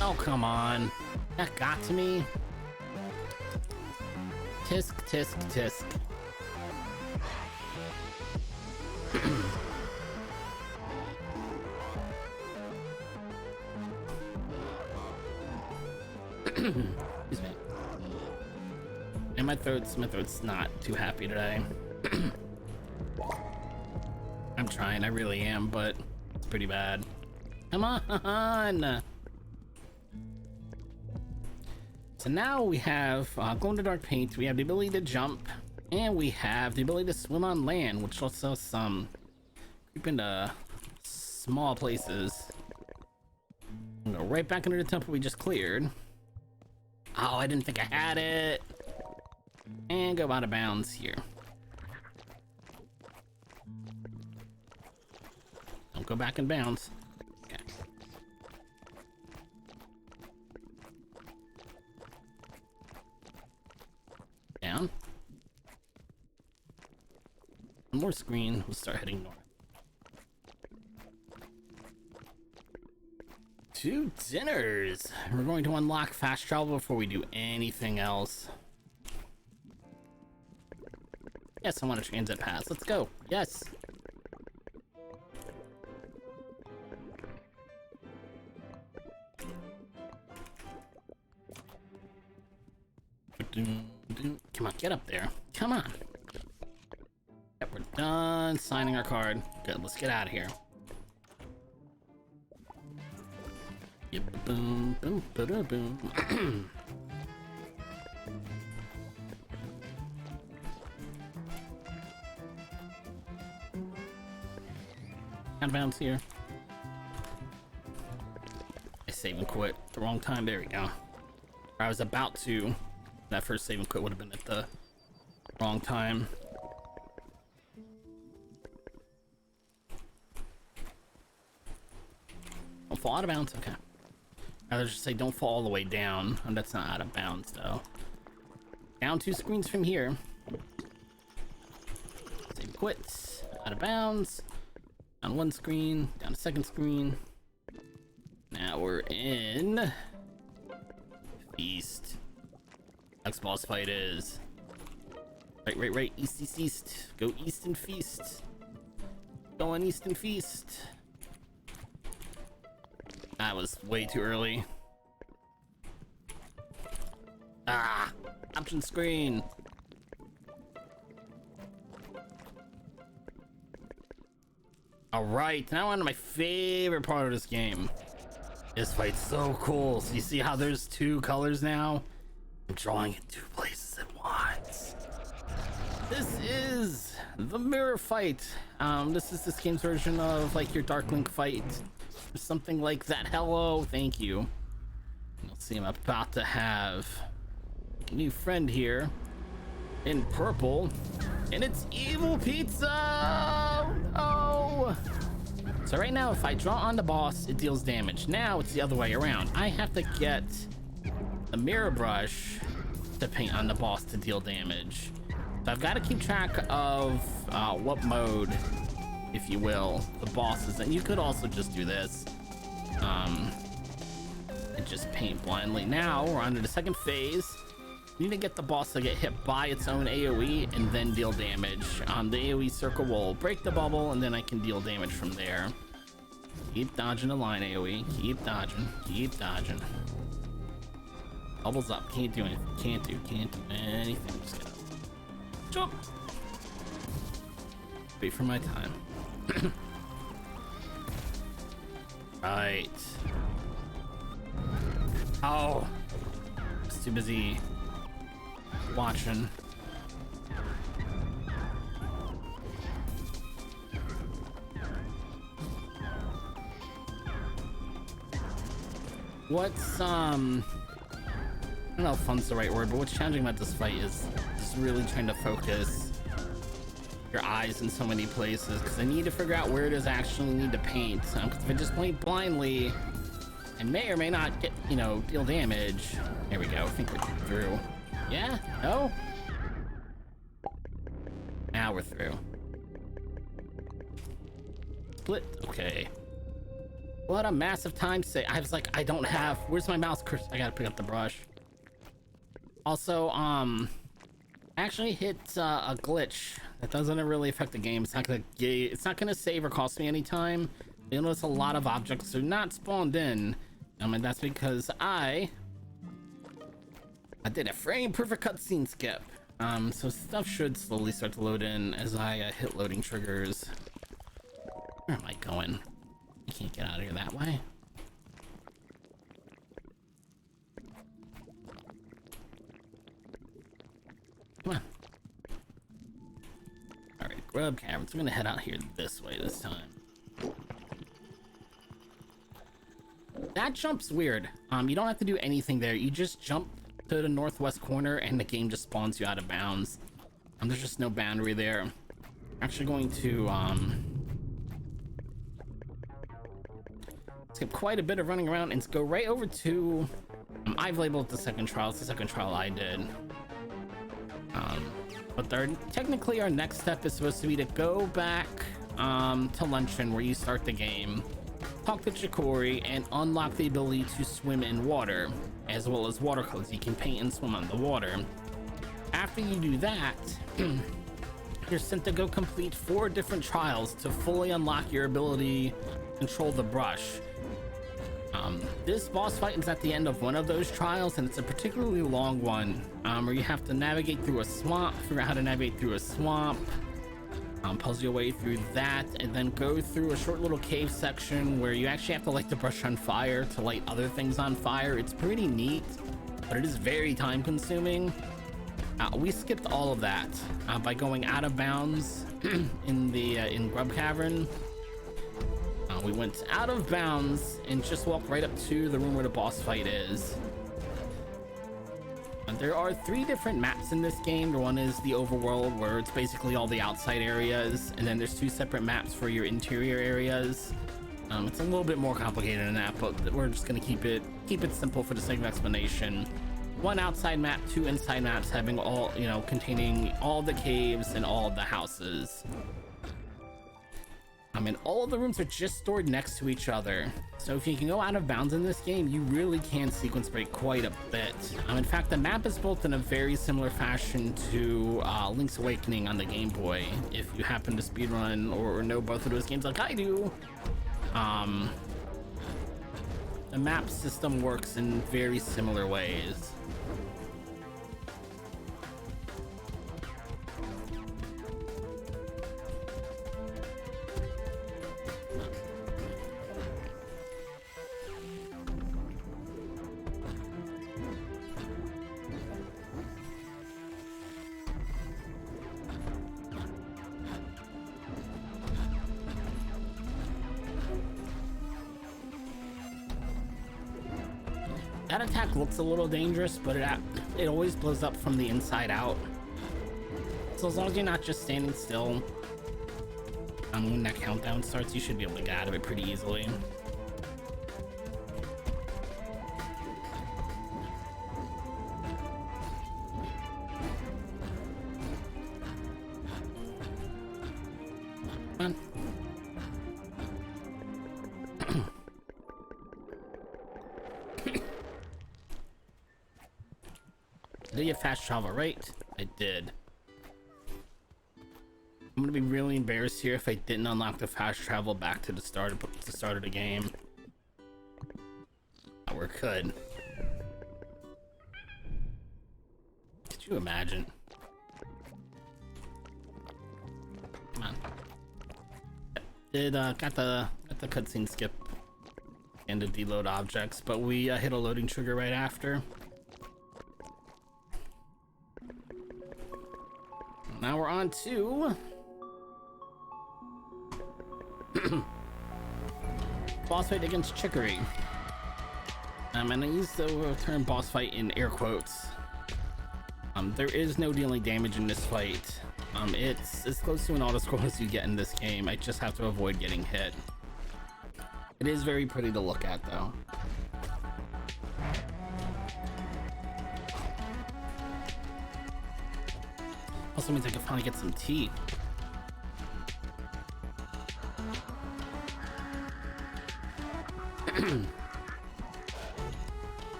Oh, come on. That got to me. Tisk, tisk, tisk. Excuse me. And my throat's not too happy today. I'm trying, I really am, but it's pretty bad. Come on! So now we have glow in the dark paint, we have the ability to jump, and we have the ability to swim on land, which lets us creep into small places. Go right back into the temple we just cleared. Oh, I didn't think I had it. And go out of bounds here. Don't go back in bounds. Okay. Down. One more screen. We'll start heading north. Two dinners. We're going to unlock fast travel before we do anything else. Yes, I want a transit pass. Let's go. Yes. Come on, get up there. Come on. Yep, we're done signing our card. Good, let's get out of here. Yep, boom, boom, ba-da, boom. Out of bounds here. I save and quit at the wrong time. There we go. I was about to. That first save and quit would have been at the wrong time. Don't fall out of bounds. Okay. I just say don't fall all the way down. And that's not out of bounds though. Down 2 screens from here. Save quits. Out of bounds. Down 1 screen. Down a 2nd screen. Now we're in Feast. Next boss fight is right. East, east, east. Go east and feast. Go on east and feast. That was way too early. Ah, option screen. All right, now on to my favorite part of this game. This fight's so cool. So you see how there's 2 colors now? I'm drawing in 2 places at once. This is the mirror fight. This is this game's version of like your Dark Link fight. Or something like that. Hello, thank you. You'll see I'm about to have a new friend here. in purple, and it's evil pizza. Oh. So right now, if I draw on the boss, it deals damage. Now it's the other way around. I have to get the mirror brush to paint on the boss to deal damage. So I've got to keep track of what mode, if you will, the boss is in. You could also just do this and just paint blindly. Now we're on to the second phase. You need to get the boss to get hit by its own AoE and then deal damage. The AoE circle will break the bubble, and then I can deal damage from there. Keep dodging the line AoE. Keep dodging. Keep dodging. Bubbles up. Can't do anything. Can't do anything. Just gonna jump. Wait for my time. Right. Oh. I was too busy watching. What's I don't know if fun's the right word, but what's challenging about this fight is just really trying to focus your eyes in so many places, because I need to figure out where it is I actually need to paint. Because if I just paint blindly, I may or may not get, you know, deal damage. There we go. I think we're through. Yeah? No? Now we're through. Split. Okay. What a massive time save. I was like, I don't have. Where's my mouse cursor? I gotta pick up the brush. Also, I actually hit a glitch that doesn't really affect the game. It's not gonna save or cost me any time. You'll notice a lot of objects are not spawned in. And that's because I did a frame perfect cutscene skip. So stuff should slowly start to load in as I hit loading triggers. Where am I going? I can't get out of here that way. Come on. Alright, grub caverns. We're gonna head out here this way this time. That jump's weird. You don't have to do anything there. You just jump to the northwest corner and the game just spawns you out of bounds. There's just no boundary there. I'm actually going to skip quite a bit of running around and go right over to I've labeled the second trial. It's the second trial I did. But technically our next step is supposed to be to go back to Luncheon, where you start the game, talk to Chicory, and unlock the ability to swim in water, as well as watercolors. You can paint and swim on the water. After you do that, you're sent to go complete 4 different trials to fully unlock your ability to control the brush. This boss fight is at the end of one of those trials, and it's a particularly long one, where you have to navigate through a swamp, figure out how to navigate through a swamp, puzzle your way through that, and then go through a short little cave section where you actually have to light the brush on fire to light other things on fire. It's pretty neat, but it is very time consuming. We skipped all of that by going out of bounds in Grub Cavern. We went out of bounds and just walked right up to the room where the boss fight is. There are 3 different maps in this game. One is the overworld, where it's basically all the outside areas, and then there's 2 separate maps for your interior areas. It's a little bit more complicated than that, but we're just gonna keep it simple for the sake of explanation. 1 outside map, 2 inside maps, having all, you know, containing all the caves and all of the houses. And all of the rooms are just stored next to each other. So if you can go out of bounds in this game, you really can sequence break quite a bit. In fact, the map is built in a very similar fashion to Link's Awakening on the Game Boy. If you happen to speedrun or know both of those games like I do, the map system works in very similar ways. That attack looks a little dangerous, but it always blows up from the inside out. So as long as you're not just standing still, when that countdown starts, you should be able to get out of it pretty easily. Come on. Did you fast travel, right? I did. I'm gonna be really embarrassed here if I didn't unlock the fast travel back to the start of the game. Oh, we're good. Could you imagine? Come on. Did got the cutscene skip and the deload objects, but we hit a loading trigger right after. Now we're on to boss fight against Chicory. And I use the term boss fight in air quotes. There is no dealing damage in this fight. It's as close to an auto scroll as you get in this game. I just have to avoid getting hit. It is very pretty to look at though. Also means I can finally get some tea.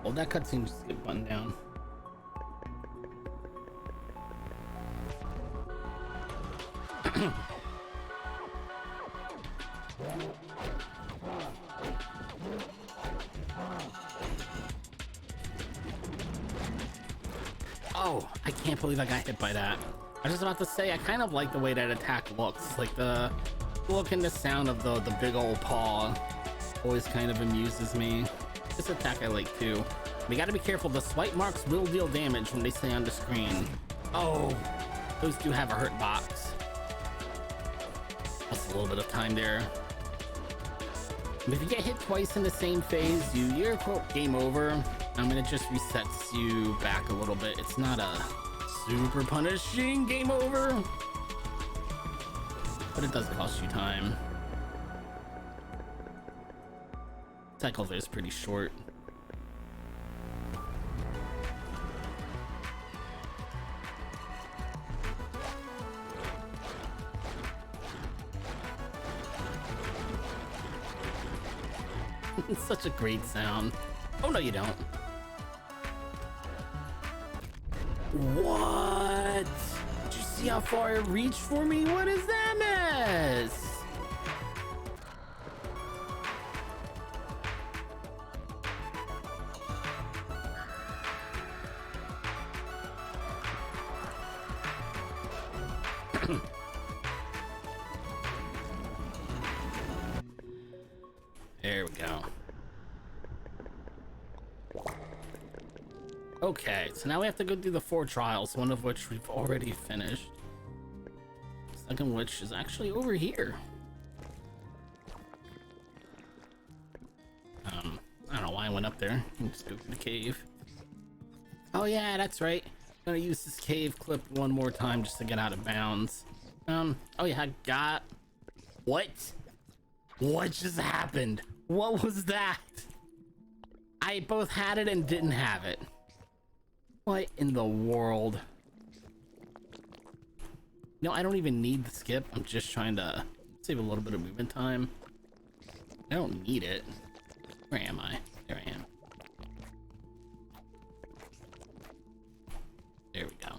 Hold that cutscene, just get button down. Oh, I can't believe I got hit by that. I was just about to say, I kind of like the way that attack looks. Like the look and the sound of the big old paw always kind of amuses me. This attack I like too. We gotta be careful, the swipe marks will deal damage when they stay on the screen. Oh, those do have a hurt box. That's a little bit of time there. And if you get hit twice in the same phase, you're quote game over. It just resets you back a little bit. It's not a super punishing game over, but it does cost you time. Cycle there is pretty short. It's such a great sound. Oh no, you don't. What? Did you see how far it reached for me? What is that mess? There we go. Okay, so now we have to go do the 4 trials, one of which we've already finished. Second which is actually over here. I don't know why I went up there. Just go to the cave. Oh yeah, that's right. I'm gonna use this cave clip one more time just to get out of bounds. Oh yeah, I got... What? What just happened? What was that? I both had it and didn't have it. What in the world? No, I don't even need the skip. I'm just trying to save a little bit of movement time. I don't need it. Where am I? There I am. There we go.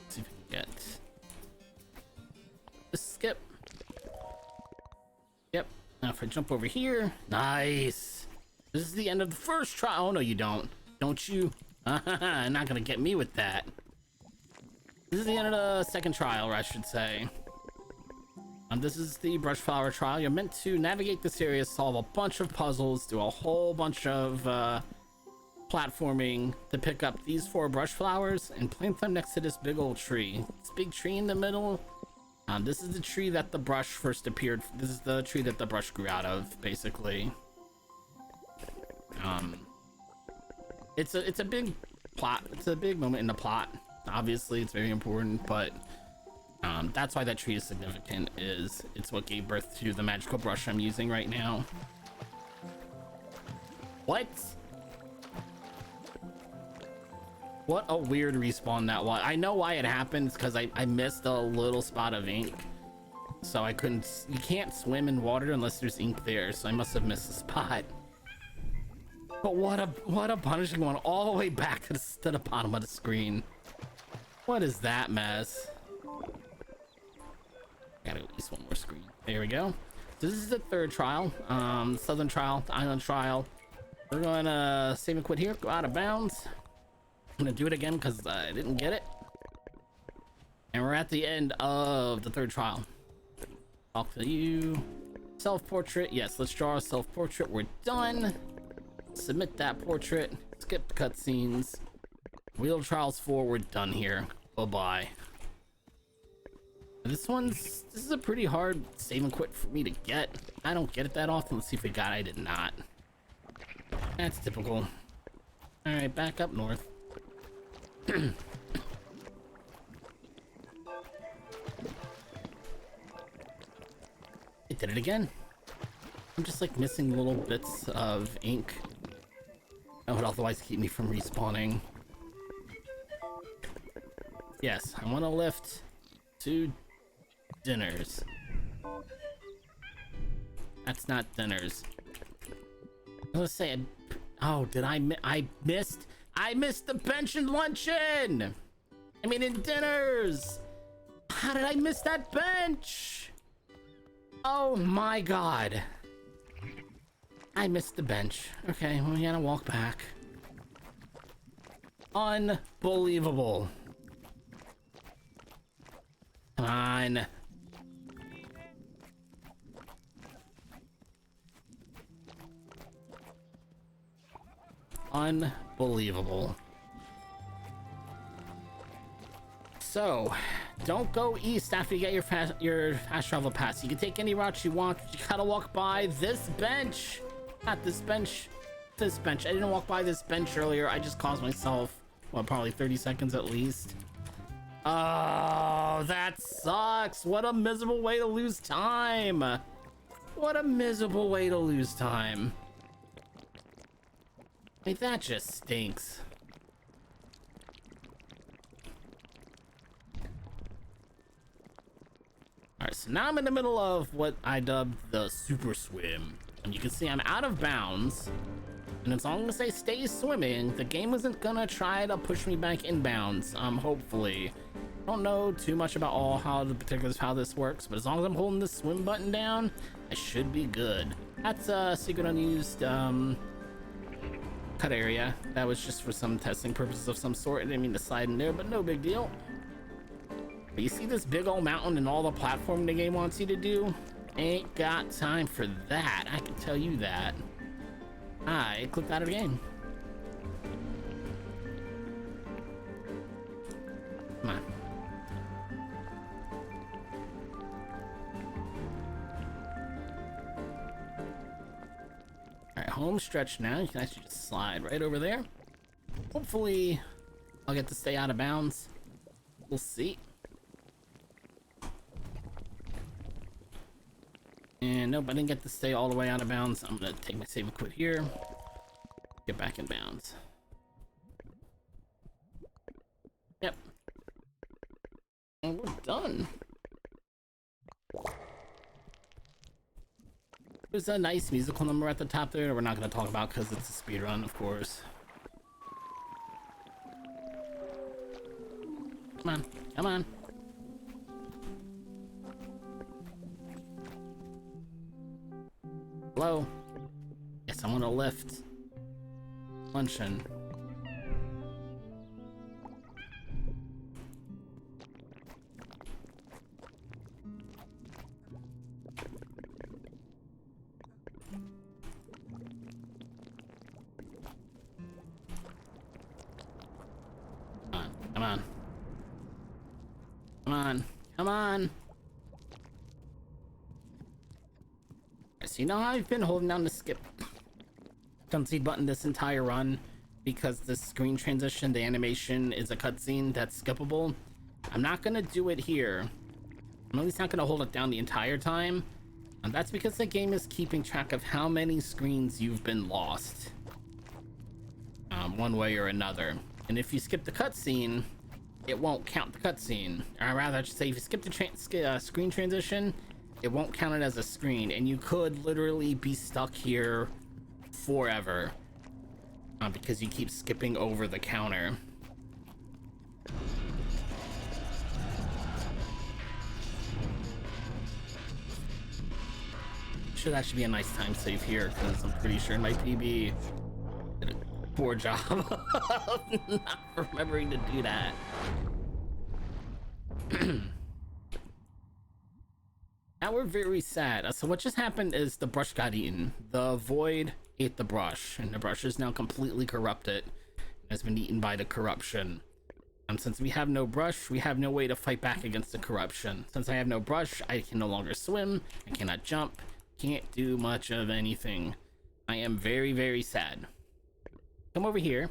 Let's see if we can get the skip. Yep. Now if I jump over here, nice. This is the end of the first trial. Oh no, you don't. Don't you? Not gonna get me with that. This is the end of the second trial, or I should say. This is the brush flower trial. You're meant to navigate this area, solve a bunch of puzzles, do a whole bunch of platforming to pick up these 4 brush flowers and plant them next to this big old tree. This big tree in the middle This is the tree that the brush first appeared. This is the tree that the brush grew out of, basically. It's a big plot. It's a big moment in the plot. Obviously, it's very important, but that's why that tree is significant. It's what gave birth to the magical brush I'm using right now. What? What a weird respawn that was. I know why it happened. It's because I missed a little spot of ink, so I couldn't. You can't swim in water unless there's ink there, so I must have missed a spot. But what a punishing one, all the way back to the bottom of the screen. What is that mess? Gotta at least one more screen. There we go. So this is the third trial, southern trial, the island trial. We're gonna save and quit here, go out of bounds. I'm gonna do it again because I didn't get it. And we're at the end of the third trial. Talk to you. Self-portrait. Yes, let's draw a self-portrait. We're done. Submit that portrait. Skip cutscenes. Wheel trials 4. We're done here. Bye-bye. This is a pretty hard save and quit for me to get. I don't get it that often. Let's see if we got it. I did not. That's typical. All right, back up north. It did it again. I'm just like missing little bits of ink that would otherwise keep me from respawning. Yes, I want to lift 2 dinners. That's not dinners. Let's say, oh, did I missed the bench and luncheon. I mean, in dinners. How did I miss that bench? Oh my god. I missed the bench. Okay, well, we gotta walk back. Unbelievable. Come on. Unbelievable. So, don't go east after you get your fast travel pass. You can take any route you want. You gotta walk by this bench. Not this bench. This bench. I didn't walk by this bench earlier. I just caused myself, well, probably 30 seconds at least. Oh, that sucks. What a miserable way to lose time. What a miserable way to lose time. I mean, that just stinks. Alright, so now I'm in the middle of what I dubbed the super swim. And you can see I'm out of bounds. And as long as I stay swimming, the game isn't gonna try to push me back inbounds, hopefully. I don't know too much about how the particulars of how this works, but as long as I'm holding the swim button down, I should be good. That's a secret unused cut area. That was just for some testing purposes of some sort. I didn't mean to slide in there, but no big deal. But you see this big old mountain and all the platforming the game wants you to do? Ain't got time for that, I can tell you that. I clicked out of the game. Come on. Alright, home stretch now. You can actually just slide right over there. Hopefully, I'll get to stay out of bounds. We'll see. And nope, I didn't get to stay all the way out of bounds. I'm gonna take my save and quit here. Get back in bounds. Yep. And we're done. There's a nice musical number at the top there that we're not gonna talk about because it's a speed run, of course. Come on, come on. Hello? Yes, I want to lift. Luncheon. Come on. Come on. Come on. Come on. You know how I've been holding down the skip concede button this entire run because the screen transition, the animation is a cutscene that's skippable? I'm not gonna do it here. I'm at least not gonna hold it down the entire time. And that's because the game is keeping track of how many screens you've been lost. One way or another. And if you skip the cutscene, it won't count the cutscene. Or rather, I should say, if you skip the screen transition, it won't count it as a screen. And you could literally be stuck here forever. Because you keep skipping over the counter. Sure, that should be a nice time save here, because I'm pretty sure my PB did a poor job of not remembering to do that. Now we're very sad. So what just happened is the brush got eaten. The void ate the brush, and the brush is now completely corrupted. It has been eaten by the corruption. And since we have no brush, we have no way to fight back against the corruption. Since I have no brush, I can no longer swim, I cannot jump, can't do much of anything. I am very, very sad. Come over here.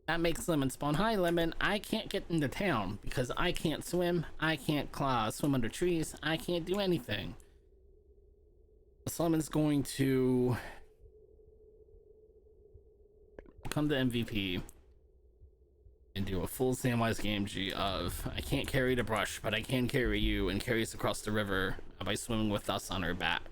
That makes Lemon spawn. Hi, Lemon. I can't get into town because I can't swim. I can't swim under trees. I can't do anything. So Lemon's going to come to MVP and do a full Samwise Gamgee of I can't carry the brush, but I can carry you, and carry us across the river by swimming with us on her back.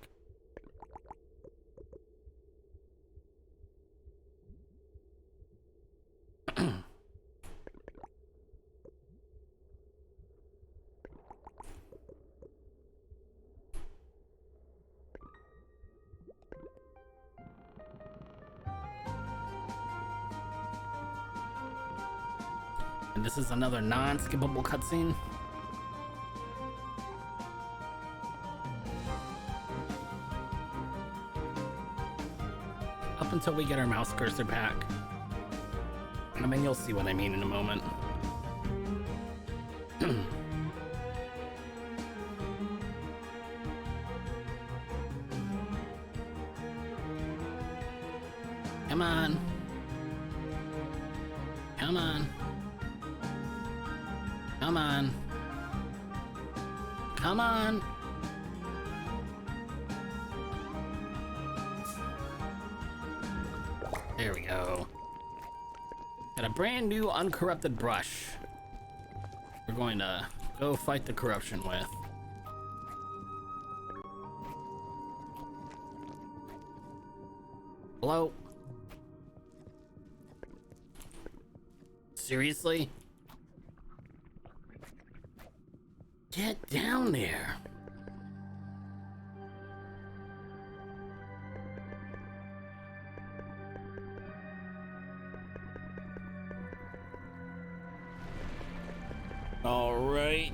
And this is another non-skippable cutscene. Up until we get our mouse cursor back. I mean, you'll see what I mean in a moment. Come on. Come on. Come on. Come on. There we go. Got a brand new uncorrupted brush. We're going to go fight the corruption with. Hello? Seriously? Get down there. All right.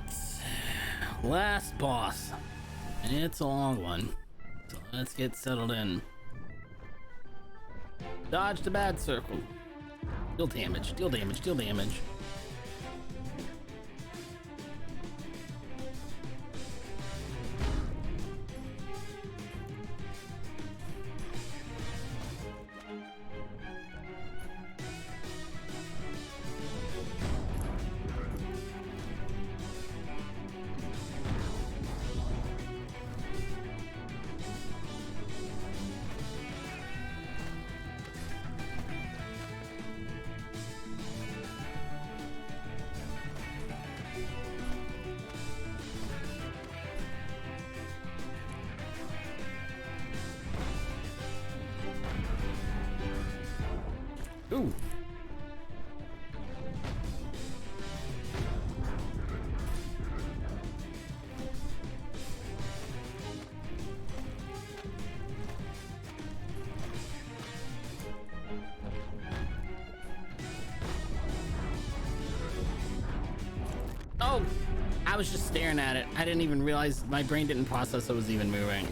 Last boss. And it's a long one. So let's get settled in. Dodge the bad circle. Deal damage, deal damage, deal damage. Ooh. Oh, I was just staring at it. I didn't even realize, my brain didn't process it was even moving.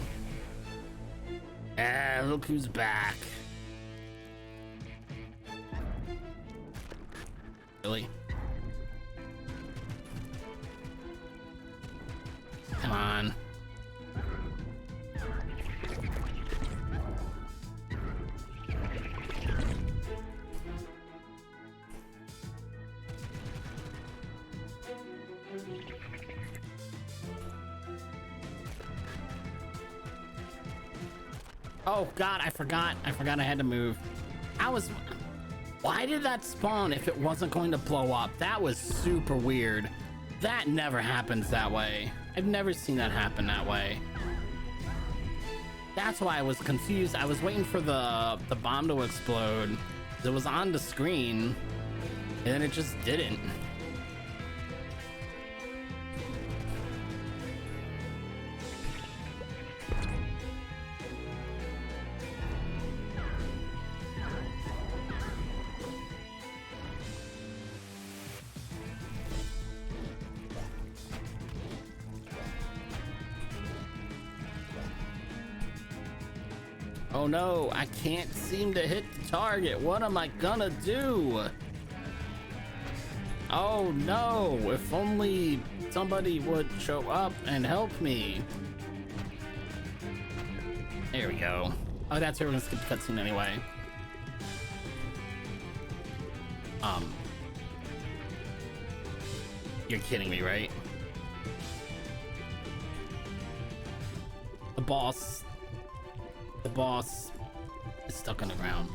Ah, look who's back. Really? Come on. Oh God, I forgot I had to move. Why did that spawn if it wasn't going to blow up? That was super weird. That never happens that way. I've never seen that happen that way. That's why I was confused. I was waiting for the bomb to explode. It was on the screen and then it just didn't. Oh no, I can't seem to hit the target. What am I gonna do? Oh no, if only somebody would show up and help me. There we go. Oh, that's where we're gonna skip the cutscene anyway. You're kidding me, right? The boss is stuck on the ground.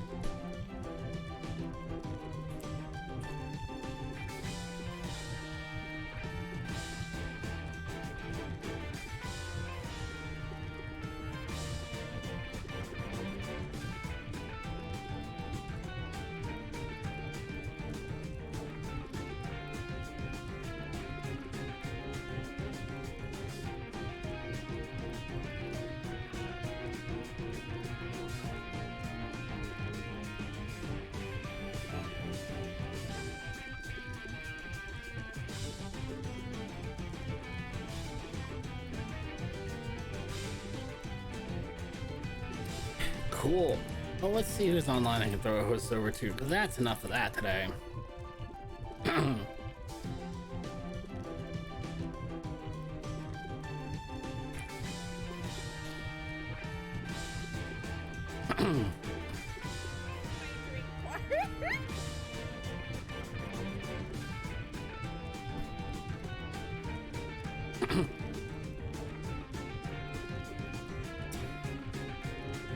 Cool. Well, let's see who's online I can throw a host over to, because that's enough of that today.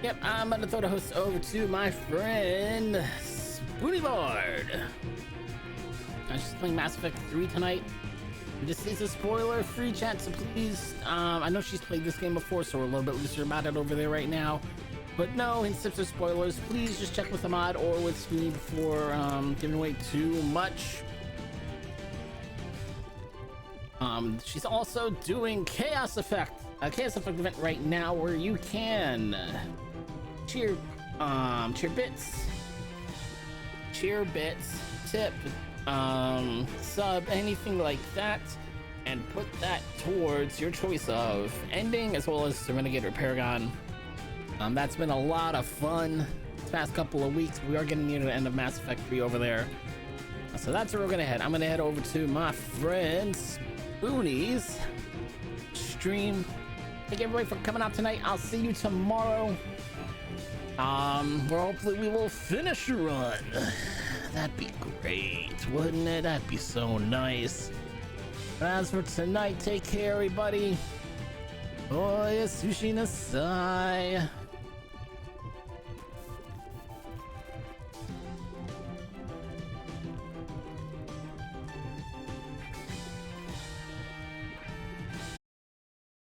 Yep, I'm gonna throw the host over to my friend Spoonieboard. She's playing Mass Effect 3 tonight. This is a spoiler-free chat, so please, I know she's played this game before, so we're a little bit looser about it over there right now. But no, in tips of spoilers, please just check with the mod or with Spoonie before giving away too much. She's also doing Chaos Effect, a Chaos Effect event right now where you can cheer bits, tip, sub, anything like that, and put that towards your choice of ending as well as the Renegade or Paragon. That's been a lot of fun this past couple of weeks. We are getting near the end of Mass Effect 3 over there. So that's where we're gonna head. I'm gonna head over to my friend Spoonie's stream. Thank everybody for coming out tonight. I'll see you tomorrow. Where hopefully we will finish a run. That'd be great, wouldn't it? That'd be so nice. But as for tonight, take care, everybody. Oh, yes, sushi nasai.